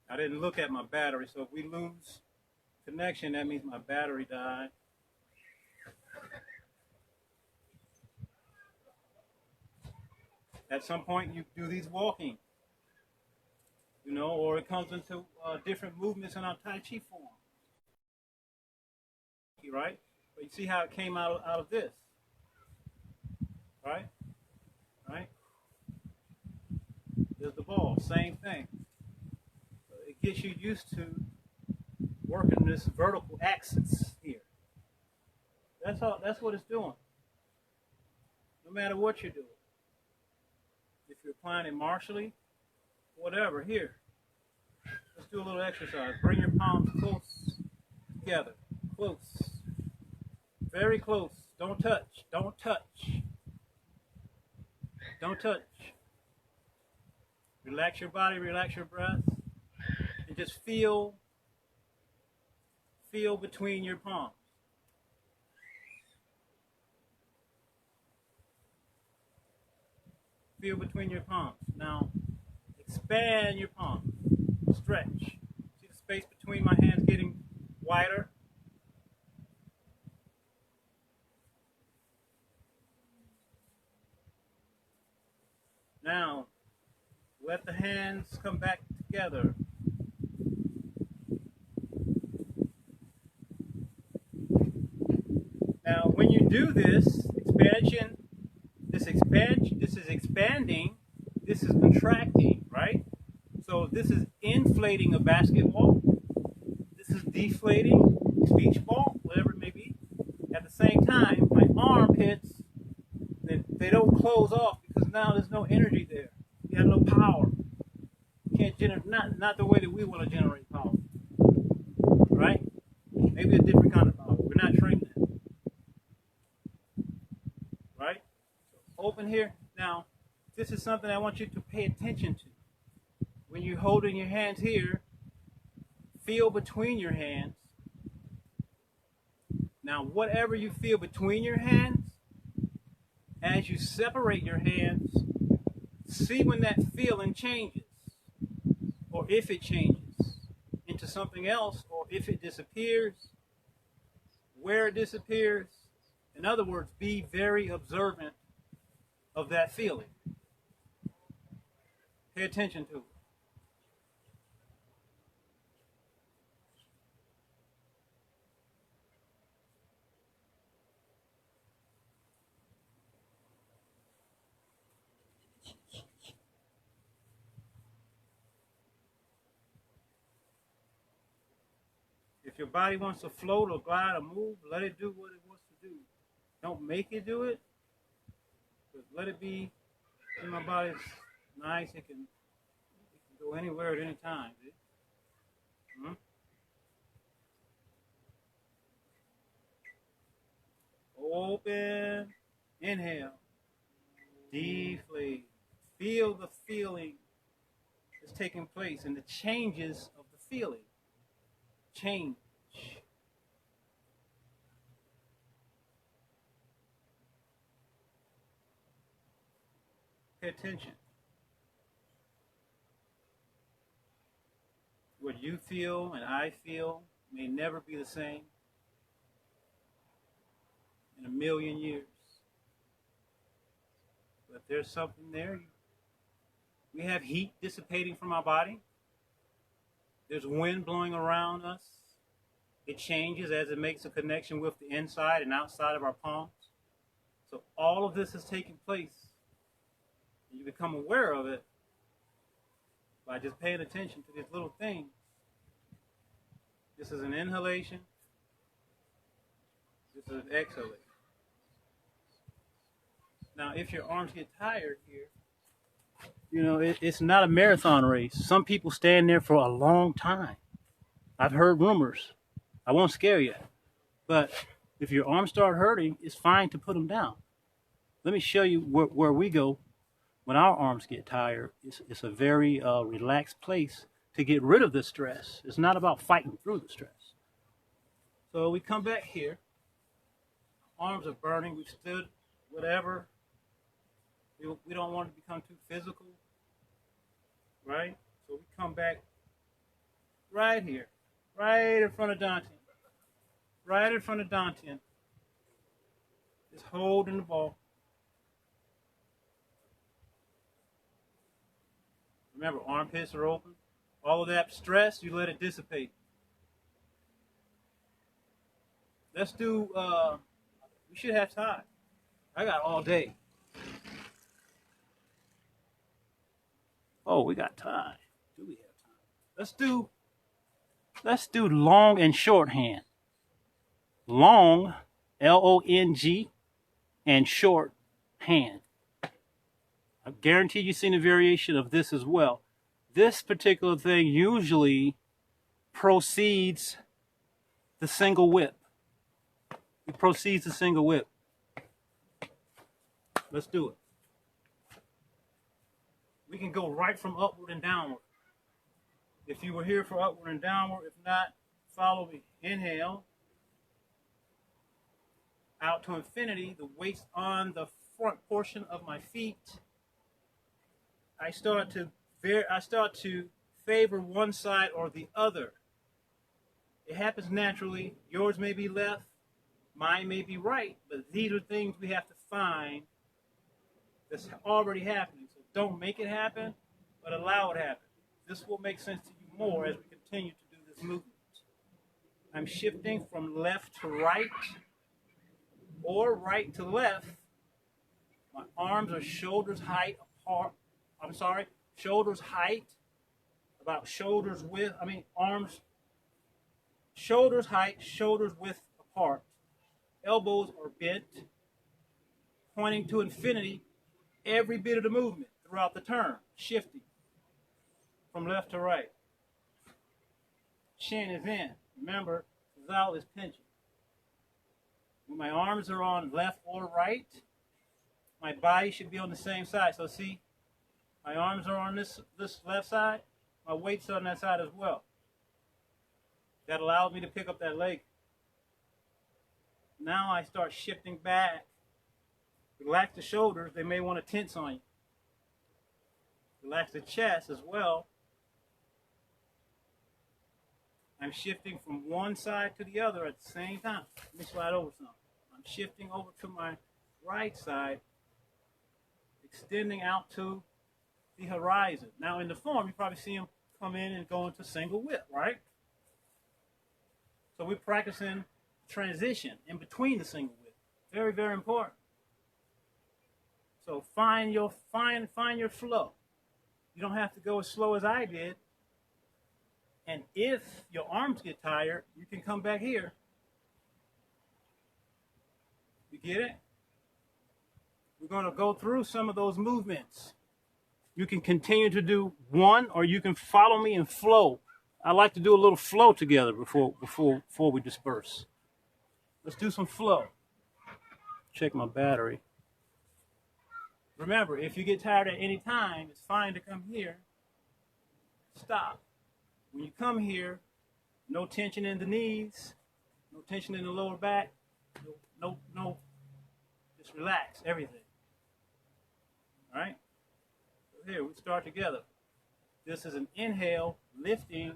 I didn't look at my battery, so if we lose connection, that means my battery died. At some point, you do these walking, or it comes into different movements in our Tai Chi form, right? But you see how it came out of this, right? Right? There's the ball, same thing. It gets you used to working this vertical axis here. That's all. That's what it's doing. No matter what you're doing, if you're applying it martially, whatever. Here, let's do a little exercise. Bring your palms close together, close, very close. Don't touch. Don't touch. Don't touch. Relax your body. Relax your breath, and just feel between your palms. Feel between your palms. Now, expand your palms. Stretch. See the space between my hands getting wider? Now, let the hands come back together. Now, when you do this expansion, this is expanding, this is contracting, right? So this is inflating a basketball, this is deflating a beach ball, whatever it may be. At the same time, my armpits, they don't close off because now there's no energy there. You have no power. You can't generate, not the way that we want to generate power, right? Maybe a different kind of power. We're not trained that, right? Open here. Now, this is something I want you to pay attention to. When you're holding your hands here, feel between your hands. Now, whatever you feel between your hands, as you separate your hands, see when that feeling changes, or if it changes into something else, or if it disappears, where it disappears. In other words, be very observant of that feeling. Pay attention to it. If your body wants to float or glide or move, let it do what it wants to do. Don't make it do it, but let it be in my body. It's nice. It can go anywhere at any time. Hmm? Open, inhale, deflate. Feel the feeling that's taking place and the changes of the feeling. Change. Pay attention. What you feel and I feel may never be the same in a million years. But there's something there. We have heat dissipating from our body. There's wind blowing around us. It changes as it makes a connection with the inside and outside of our palms. So all of this is taking place. And you become aware of it by just paying attention to these little things. This is an inhalation. This is an exhalation. Now, if your arms get tired here, you know, it's not a marathon race. Some people stand there for a long time. I've heard rumors. I won't scare you. But if your arms start hurting, it's fine to put them down. Let me show you where we go when our arms get tired. It's a very relaxed place to get rid of the stress. It's not about fighting through the stress. So we come back here. Arms are burning. We've stood, whatever. We don't want to become too physical, right? So we come back right here, right in front of Dantian. Right in front of Dantian. Just holding the ball. Remember, armpits are open. All of that stress, you let it dissipate. Let's do, we should have time. I got all day. Oh, we got time. Do we have time? Let's do long and shorthand. Long, L-O-N-G, and short, hand. I guarantee you've seen a variation of this as well. This particular thing usually proceeds the single whip. It proceeds the single whip. Let's do it. We can go right from upward and downward. If you were here for upward and downward, if not, follow me. Inhale. Out to infinity, the weight's on the front portion of my feet. I start to favor one side or the other. It happens naturally. Yours may be left, mine may be right, but these are things we have to find that's already happening. So don't make it happen, but allow it to happen. This will make sense to you more as we continue to do this movement. I'm shifting from left to right or right to left. My arms are shoulders height apart. Shoulders height, about shoulders width. Arms, shoulders height, shoulders width apart. Elbows are bent, pointing to infinity every bit of the movement throughout the turn, shifting from left to right. Chin is in. Remember, Zal is pinching. When my arms are on left or right, my body should be on the same side. So see, my arms are on this left side, my weight's on that side as well. That allows me to pick up that leg. Now I start shifting back. Relax the shoulders, they may want to tense on you. Relax the chest as well. I'm shifting from one side to the other at the same time. Let me slide over some. I'm shifting over to my right side, extending out to the horizon. Now in the form, you probably see them come in and go into single whip, right? So we're practicing transition in between the single whip. Very, very important. So find your flow. You don't have to go as slow as I did. And if your arms get tired, you can come back here. You get it? We're going to go through some of those movements. You can continue to do one, or you can follow me and flow. I like to do a little flow together before we disperse. Let's do some flow. Check my battery. Remember, if you get tired at any time, it's fine to come here. Stop. When you come here, no tension in the knees, no tension in the lower back, no, just relax everything. All right? So here, we start together. This is an inhale, lifting.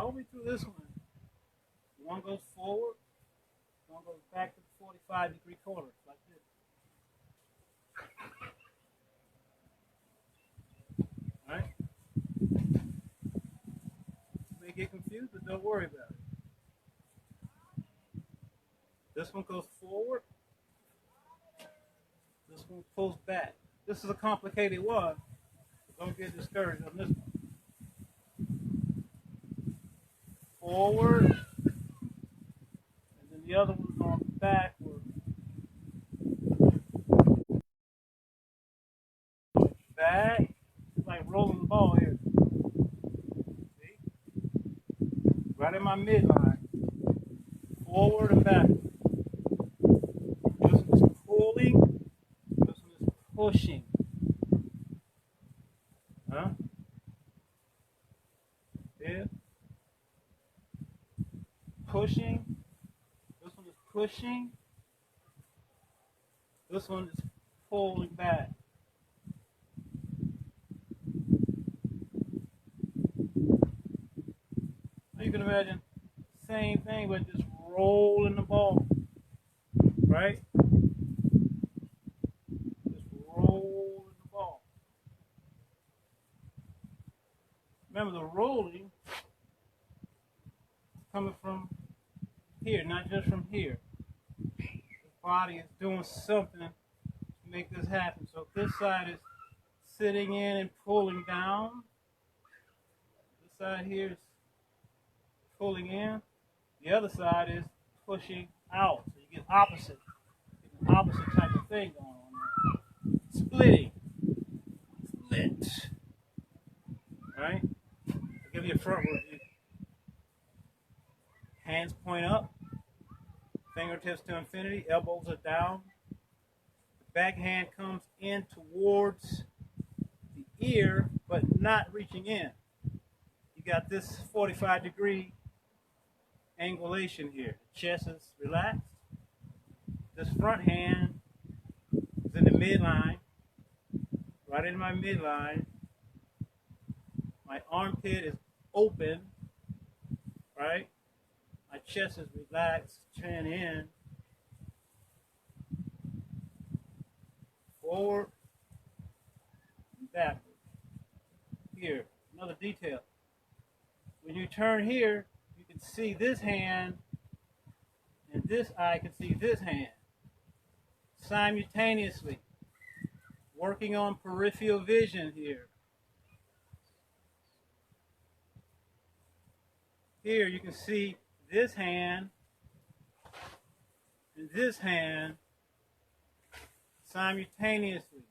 follow me through this one. One goes forward, one goes back to the 45-degree corner, like this. All right? You may get confused, but don't worry about it. This one goes forward. This one pulls back. This is a complicated one. So don't get discouraged on this one. Forward. And then the other one's on backward. Back. It's like rolling the ball here. See? Right in my midline. Forward and back. This one is pulling. This one is pushing. Huh? Yeah. Pushing. This one is pushing. This one is pulling back. You can imagine same thing, but just rolling the ball, right? Just rolling the ball. Remember, the rolling is coming from here, not just from here. The body is doing something to make this happen. So this side is sitting in and pulling down. This side here is pulling in. The other side is pushing out. So you get opposite. You get an opposite type of thing going on there. Splitting. Split. Right? I'll give you a front review. Hands point up. Fingertips to infinity. Elbows are down. The back hand comes in towards the ear, but not reaching in. You got this 45-degree angulation here. The chest is relaxed. This front hand is in the midline, right in my midline. My armpit is open, right? My chest is relaxed, chin in. Forward, and backward. Here, another detail. When you turn here, you can see this hand, and this eye can see this hand simultaneously, working on peripheral vision here. Here you can see this hand and this hand simultaneously.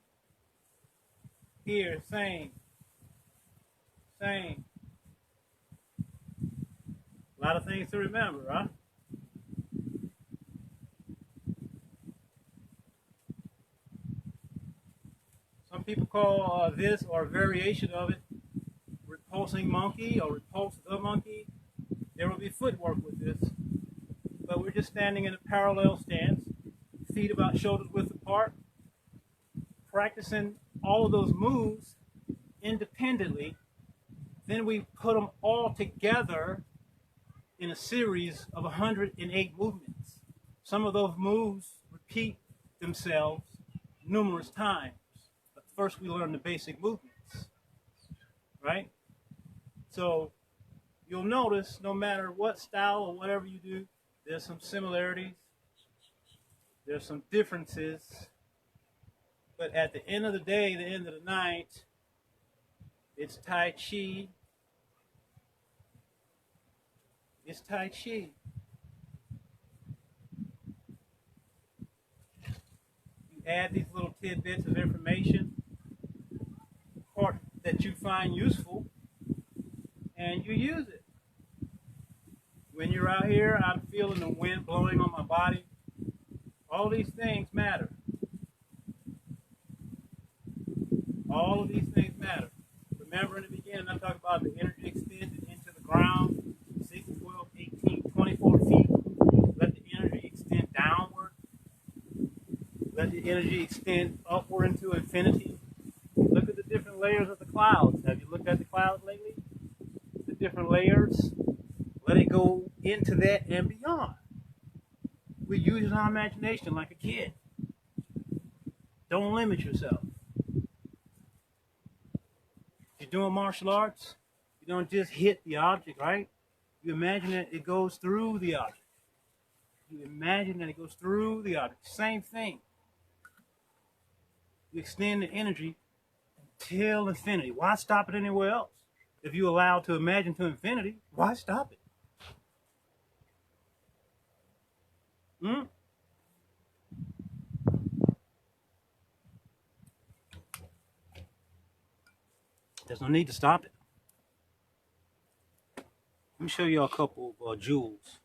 Here, same. A lot of things to remember, huh? Some people call this, or a variation of it, repulsing monkey or repulse the monkey. There will be footwork with this, but we're just standing in a parallel stance, feet about shoulders width apart, practicing all of those moves independently. Then we put them all together in a series of 108 movements. Some of those moves repeat themselves numerous times. But first we learn the basic movements, right? So you'll notice no matter what style or whatever you do, there's some similarities, there's some differences, but at the end of the day, the end of the night, it's Tai Chi. It's Tai Chi. You add these little tidbits of information, part that you find useful, and you use it. When you're out here, I'm feeling the wind blowing on my body. All these things matter. All of these things matter. Remember in the beginning, I talked about the energy extended into the ground, 6, 12, 18, 24 feet. Let the energy extend downward. Let the energy extend upward into infinity. Look at the different layers of the clouds. Have you looked at the clouds lately? The different layers. Let it go into that and beyond. We're using our imagination like a kid. Don't limit yourself. If you're doing martial arts, you don't just hit the object, right? You imagine that it goes through the object. You imagine that it goes through the object. Same thing. You extend the energy until infinity. Why stop it anywhere else? If you allow to imagine to infinity, why stop it? Hmm? There's no need to stop it. Let me show you a couple of jewels.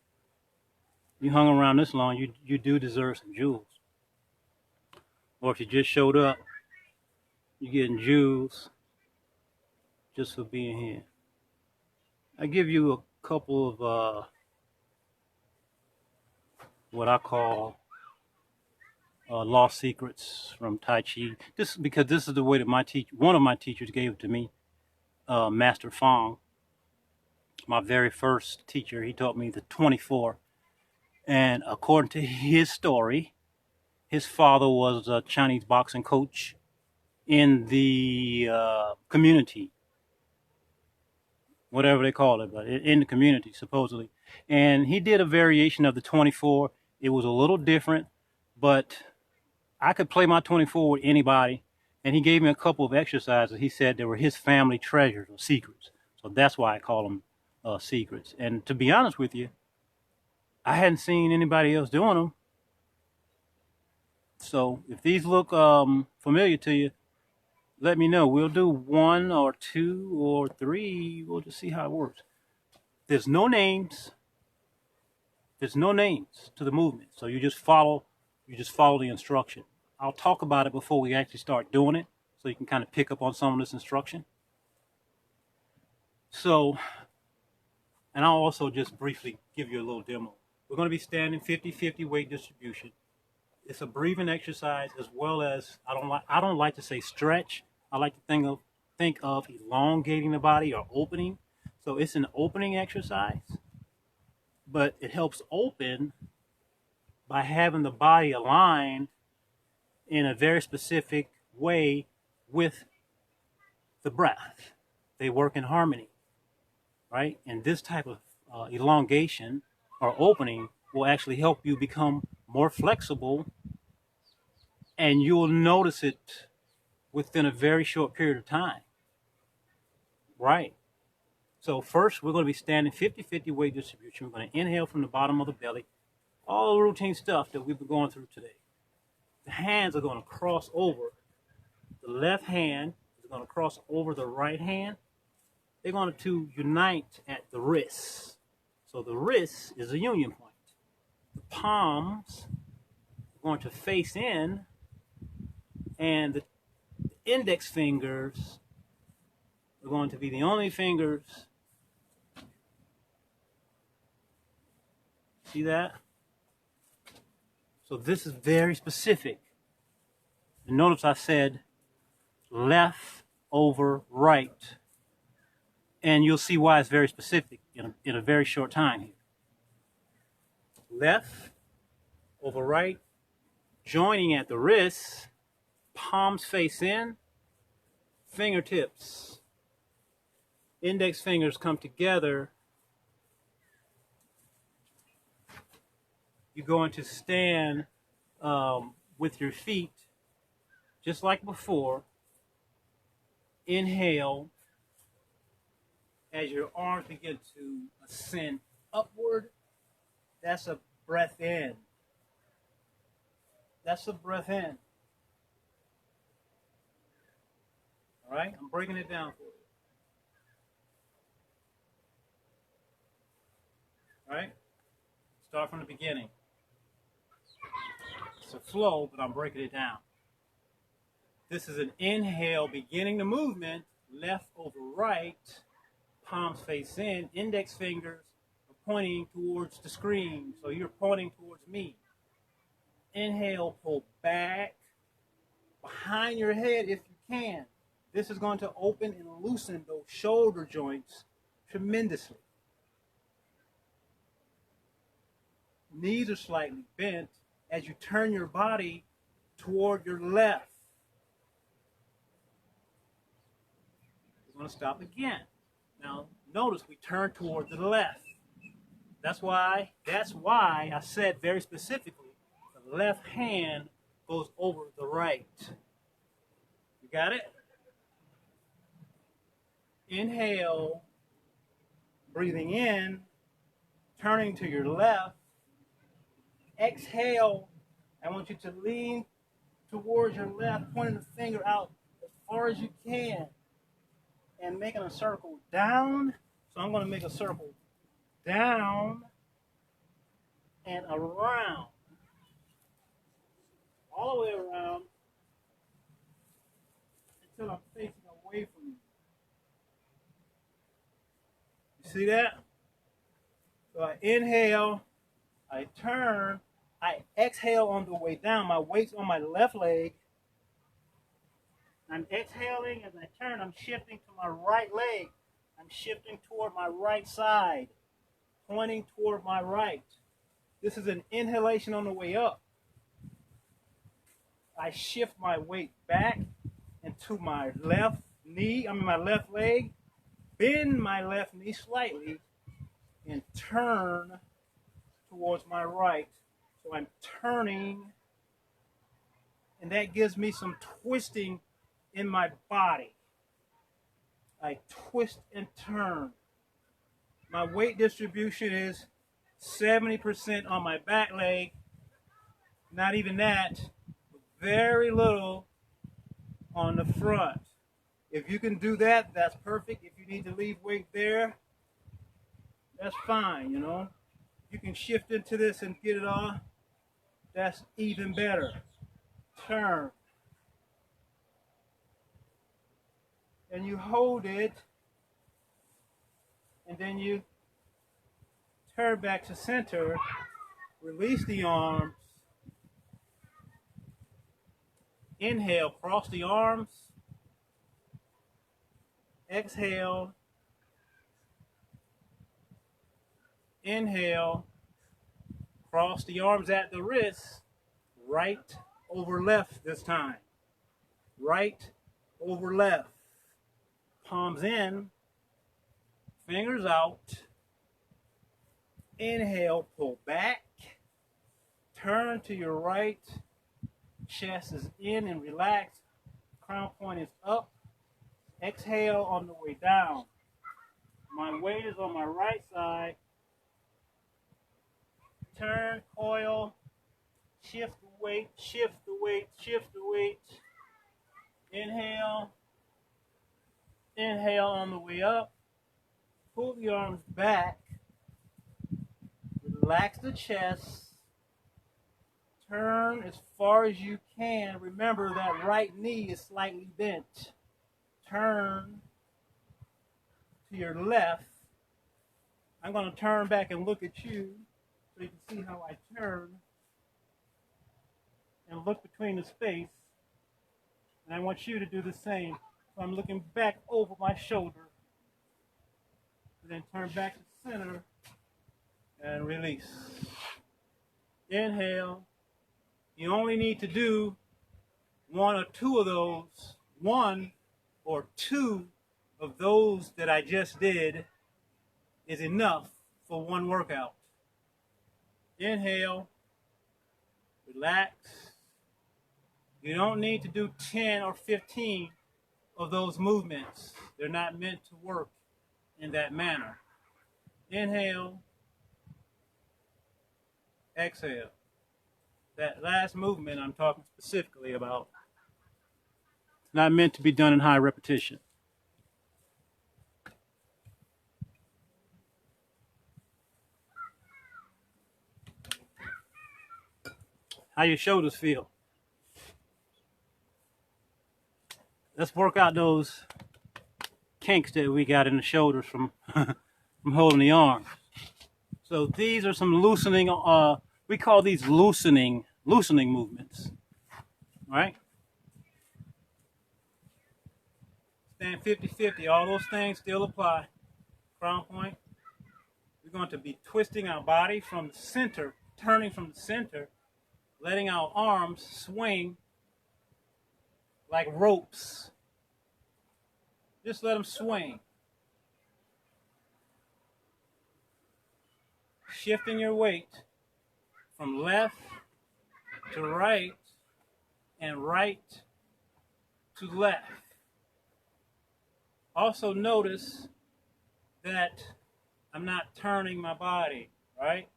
You hung around this long, you do deserve some jewels. Or if you just showed up, you're getting jewels just for being here. I give you a couple of what I call lost secrets from Tai Chi. This because this is the way that one of my teachers gave it to me, Master Fong. My very first teacher, he taught me the 24. And according to his story, his father was a Chinese boxing coach in the community, whatever they call it, but in the community, supposedly. And he did a variation of the 24. It was a little different, but I could play my 24 with anybody. And he gave me a couple of exercises. He said they were his family treasures or secrets. So that's why I call them secrets. And to be honest with you, I hadn't seen anybody else doing them. So if these look familiar to you, let me know. We'll do 1 or 2 or 3. We'll just see how it works. There's no names. There's no names to the movement. So you just follow the instruction. I'll talk about it before we actually start doing it, so you can kind of pick up on some of this instruction. So, and I'll also just briefly give you a little demo. We're going to be standing 50-50 weight distribution. It's a breathing exercise as well as I don't like to say stretch. I like to think of elongating the body or opening. So it's an opening exercise, but it helps open by having the body aligned in a very specific way with the breath. They work in harmony, right? And this type of elongation or opening will actually help you become more flexible, and you'll notice it within a very short period of time. Right. So first, we're going to be standing 50-50 weight distribution. We're going to inhale from the bottom of the belly. All the routine stuff that we've been going through today. The hands are going to cross over. The left hand is going to cross over the right hand. They're going to unite at the wrists. So the wrist is a union point. The palms are going to face in, and the index fingers are going to be the only fingers. See that? So this is very specific. And notice I said left over right. And you'll see why it's very specific in a very short time here. Left over right, joining at the wrists, palms face in, fingertips, index fingers come together. You're going to stand with your feet just like before. Inhale as your arms begin to ascend upward. That's a breath in. That's a breath in. All right, I'm breaking it down for you. All right, start from the beginning. It's a flow, but I'm breaking it down. This is an inhale, beginning the movement, left over right, palms face in, index fingers are pointing towards the screen, so you're pointing towards me. Inhale, pull back behind your head if you can. This is going to open and loosen those shoulder joints tremendously. knees are slightly bent as you turn your body toward your left. We're going to stop again. Now, notice we turn toward the left. That's why I said very specifically, the left hand goes over the right. You got it? Inhale, breathing in, turning to your left. Exhale, I want you to lean towards your left, pointing the finger out as far as you can, and making a circle down. So I'm going to make a circle down and around, all the way around until I'm facing away from you. You see that? So I inhale, I turn, I exhale on the way down. My weight's on my left leg. I'm exhaling as I turn. I'm shifting to my right leg. I'm shifting toward my right side, pointing toward my right. This is an inhalation on the way up. I shift my weight back into my left knee, my left leg, bend my left knee slightly, and turn towards my right. So I'm turning, and that gives me some twisting in my body. I twist and turn. My weight distribution is 70% on my back leg, not even that, very little on the front. If you can do that, that's perfect. If you need to leave weight there, that's fine, you know. You can shift into this and get it off. That's even better. Turn. And you hold it, and then you turn back to center, release the arms, inhale, cross the arms, exhale, inhale, cross the arms at the wrists, right over left this time, right over left, palms in, fingers out, inhale, pull back, turn to your right, chest is in and relaxed, crown point is up, exhale on the way down. My weight is on my right side, turn, coil, shift the weight, shift the weight, shift the weight, inhale, inhale on the way up, pull the arms back, relax the chest, turn as far as you can. Remember that right knee is slightly bent. Turn to your left. I'm going to turn back and look at you so you can see how I turn and look between the space. And I want you to do the same. So I'm looking back over my shoulder. And then turn back to center and release. Inhale. You only need to do one or two of those, one or two of those that I just did is enough for one workout. Inhale, relax. You don't need to do 10 or 15 of those movements. They're not meant to work in that manner. Inhale, exhale. That last movement I'm talking specifically about. It's not meant to be done in high repetition. How your shoulders feel? Let's work out those kinks that we got in the shoulders from from holding the arms. So these are some loosening. We call these loosening movements. All right. Stand 50-50. All those things still apply. Crown point. We're going to be twisting our body from the center turning from the center, letting our arms swing like ropes. Just let them swing. Shifting your weight from left to right and right to left. Also notice that I'm not turning my body, right?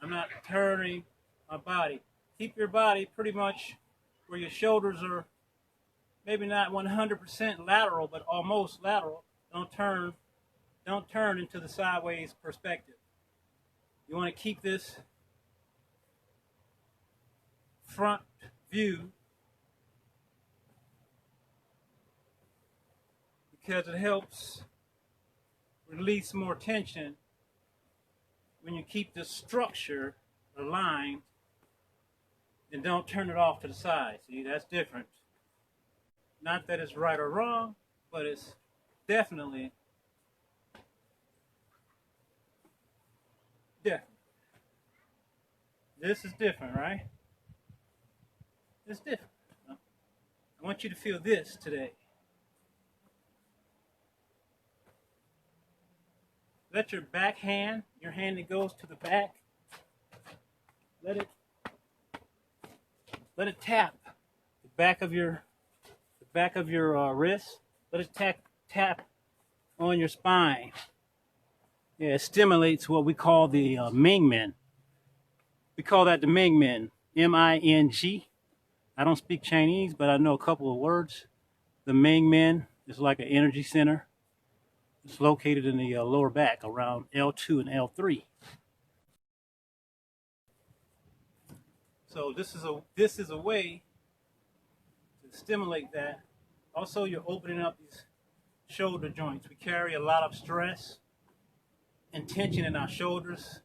I'm not turning my body. Keep your body pretty much where your shoulders are, maybe not 100% lateral, but almost lateral. Don't turn into the sideways perspective. You want to keep this front view because it helps release more tension when you keep the structure aligned and don't turn it off to the side. See, that's different. Not that it's right or wrong, but it's definitely different. This is different, right? It's different. I want you to feel this today. Let your back hand, your hand that goes to the back, let it tap the back of your wrist. Let it tap on your spine. Yeah, it stimulates what we call the Ming Men. We call that the Ming Men, M-I-N-G. I don't speak Chinese, but I know a couple of words. The Ming Men is like an energy center. It's located in the lower back around L2 and L3. So this is a way to stimulate that. Also, you're opening up these shoulder joints. We carry a lot of stress and tension in our shoulders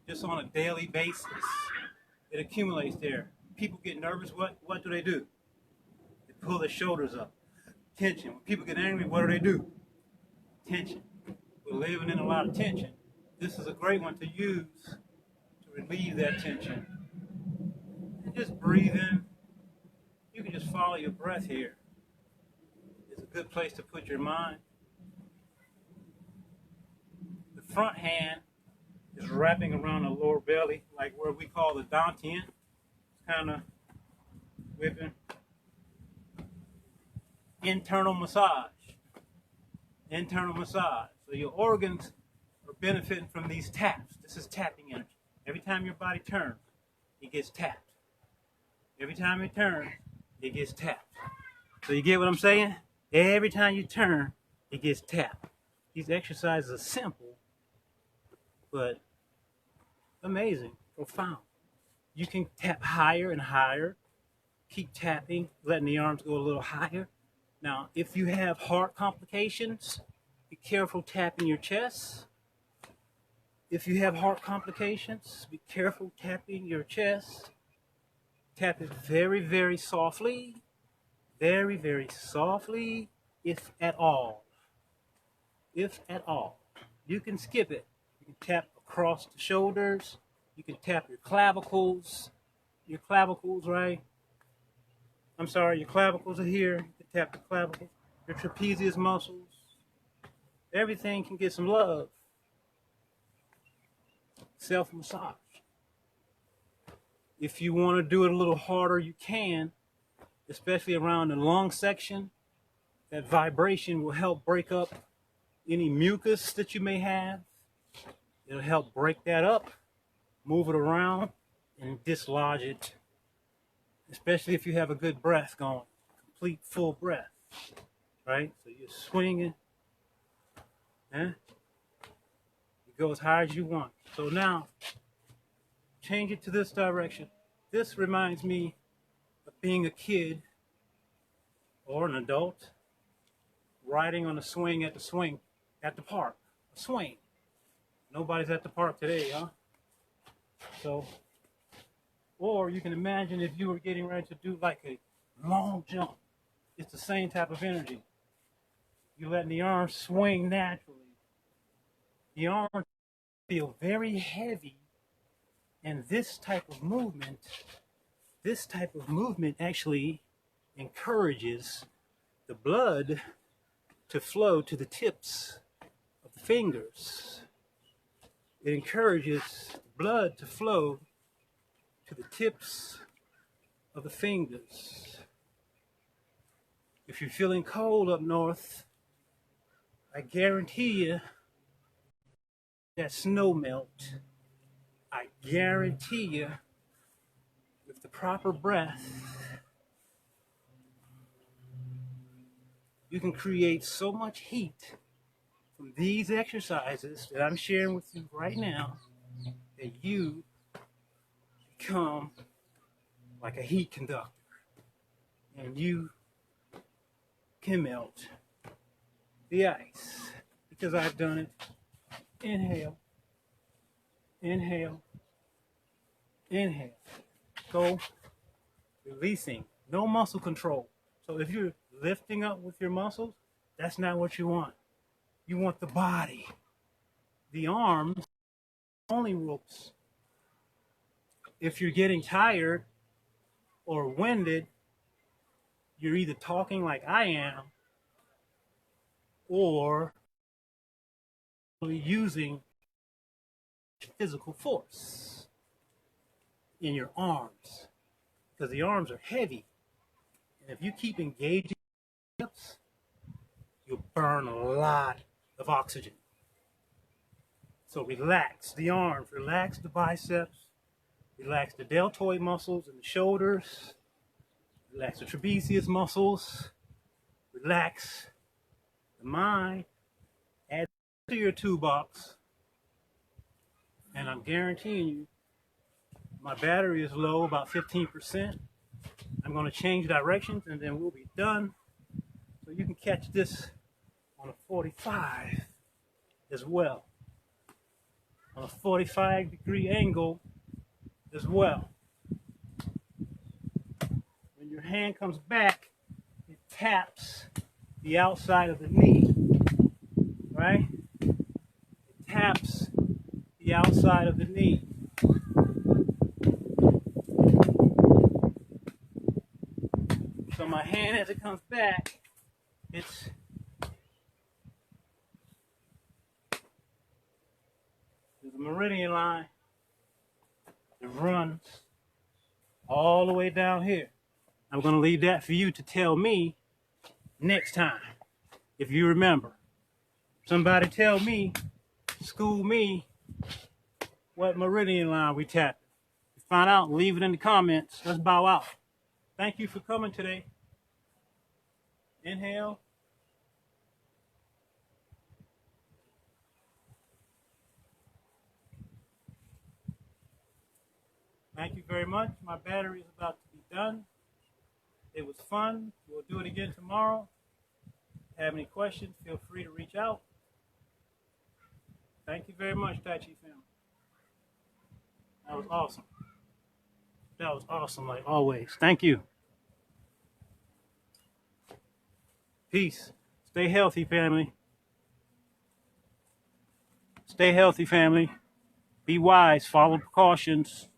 just on a daily basis. It accumulates there. People get nervous. What do? They pull their shoulders up. Tension. When people get angry, what do? Tension. We're living in a lot of tension. This is a great one to use to relieve that tension. And just breathe in. You can just follow your breath here. It's a good place to put your mind. The front hand is wrapping around the lower belly, like where we call the dantian. It's kind of whipping. Internal massage. Internal massage. So your organs are benefiting from these taps. This is tapping energy. Every time your body turns, it gets tapped. Every time it turns, it gets tapped. So you get what I'm saying? Every time you turn, it gets tapped. These exercises are simple, but amazing, profound. You can tap higher and higher. Keep tapping, letting the arms go a little higher. Now, if you have heart complications, be careful tapping your chest. If you have heart complications, be careful tapping your chest. Tap it very, very softly. Very, very softly, if at all. If at all. You can skip it. You can tap across the shoulders. You can tap your clavicles. Your clavicles, right? I'm sorry, your clavicles are here. You can tap the clavicles. Your trapezius muscles. Everything can get some love. Self-massage. If you want to do it a little harder, you can, especially around the lung section. That vibration will help break up any mucus that you may have. It'll help break that up, move it around, and dislodge it. Especially if you have a good breath going, complete full breath, right? So you're swinging, you go as high as you want. So now, change it to this direction. This reminds me of being a kid or an adult riding on a swing at the park. A swing. Nobody's at the park today, huh? So, or you can imagine if you were getting ready to do like a long jump. It's the same type of energy. You're letting the arms swing naturally. The arms feel very heavy And this type of movement actually encourages the blood to flow to the tips of the fingers. It encourages blood to flow to the tips of the fingers. If you're feeling cold up north, I guarantee you that snow melt. I guarantee you, with the proper breath, you can create so much heat from these exercises that I'm sharing with you right now that you become like a heat conductor and you can melt the ice, because I've done it. Inhale, inhale, inhale. Go, releasing, no muscle control. So if you're lifting up with your muscles, that's not what you want. You want the body. The arms only ropes. If you're getting tired or winded, you're either talking like I am or using physical force in your arms, because the arms are heavy. And if you keep engaging, you'll burn a lot of oxygen. So relax the arms, relax the biceps, relax the deltoid muscles in the shoulders, relax the trapezius muscles, relax the mind, add to your toolbox, and I'm guaranteeing you, my battery is low, about 15%. I'm going to change directions and then we'll be done. So you can catch this on a 45 as well, on a 45-degree angle as well. When your hand comes back, it taps the outside of the knee, right? It taps the outside of the knee. So my hand, as it comes back, there's a meridian line that runs all the way down here. I'm going to leave that for you to tell me next time, if you remember. Somebody tell me, school me, what meridian line we tapping. If you find out, leave it in the comments. Let's bow out. Thank you for coming today. Inhale. Thank you very much. My battery is about to be done. It was fun. We'll do it again tomorrow. Have any questions, feel free to reach out. Thank you very much, Tai Chi family. That was awesome. That was awesome, like always. Thank you. Peace. Stay healthy, family. Stay healthy, family. Be wise. Follow precautions.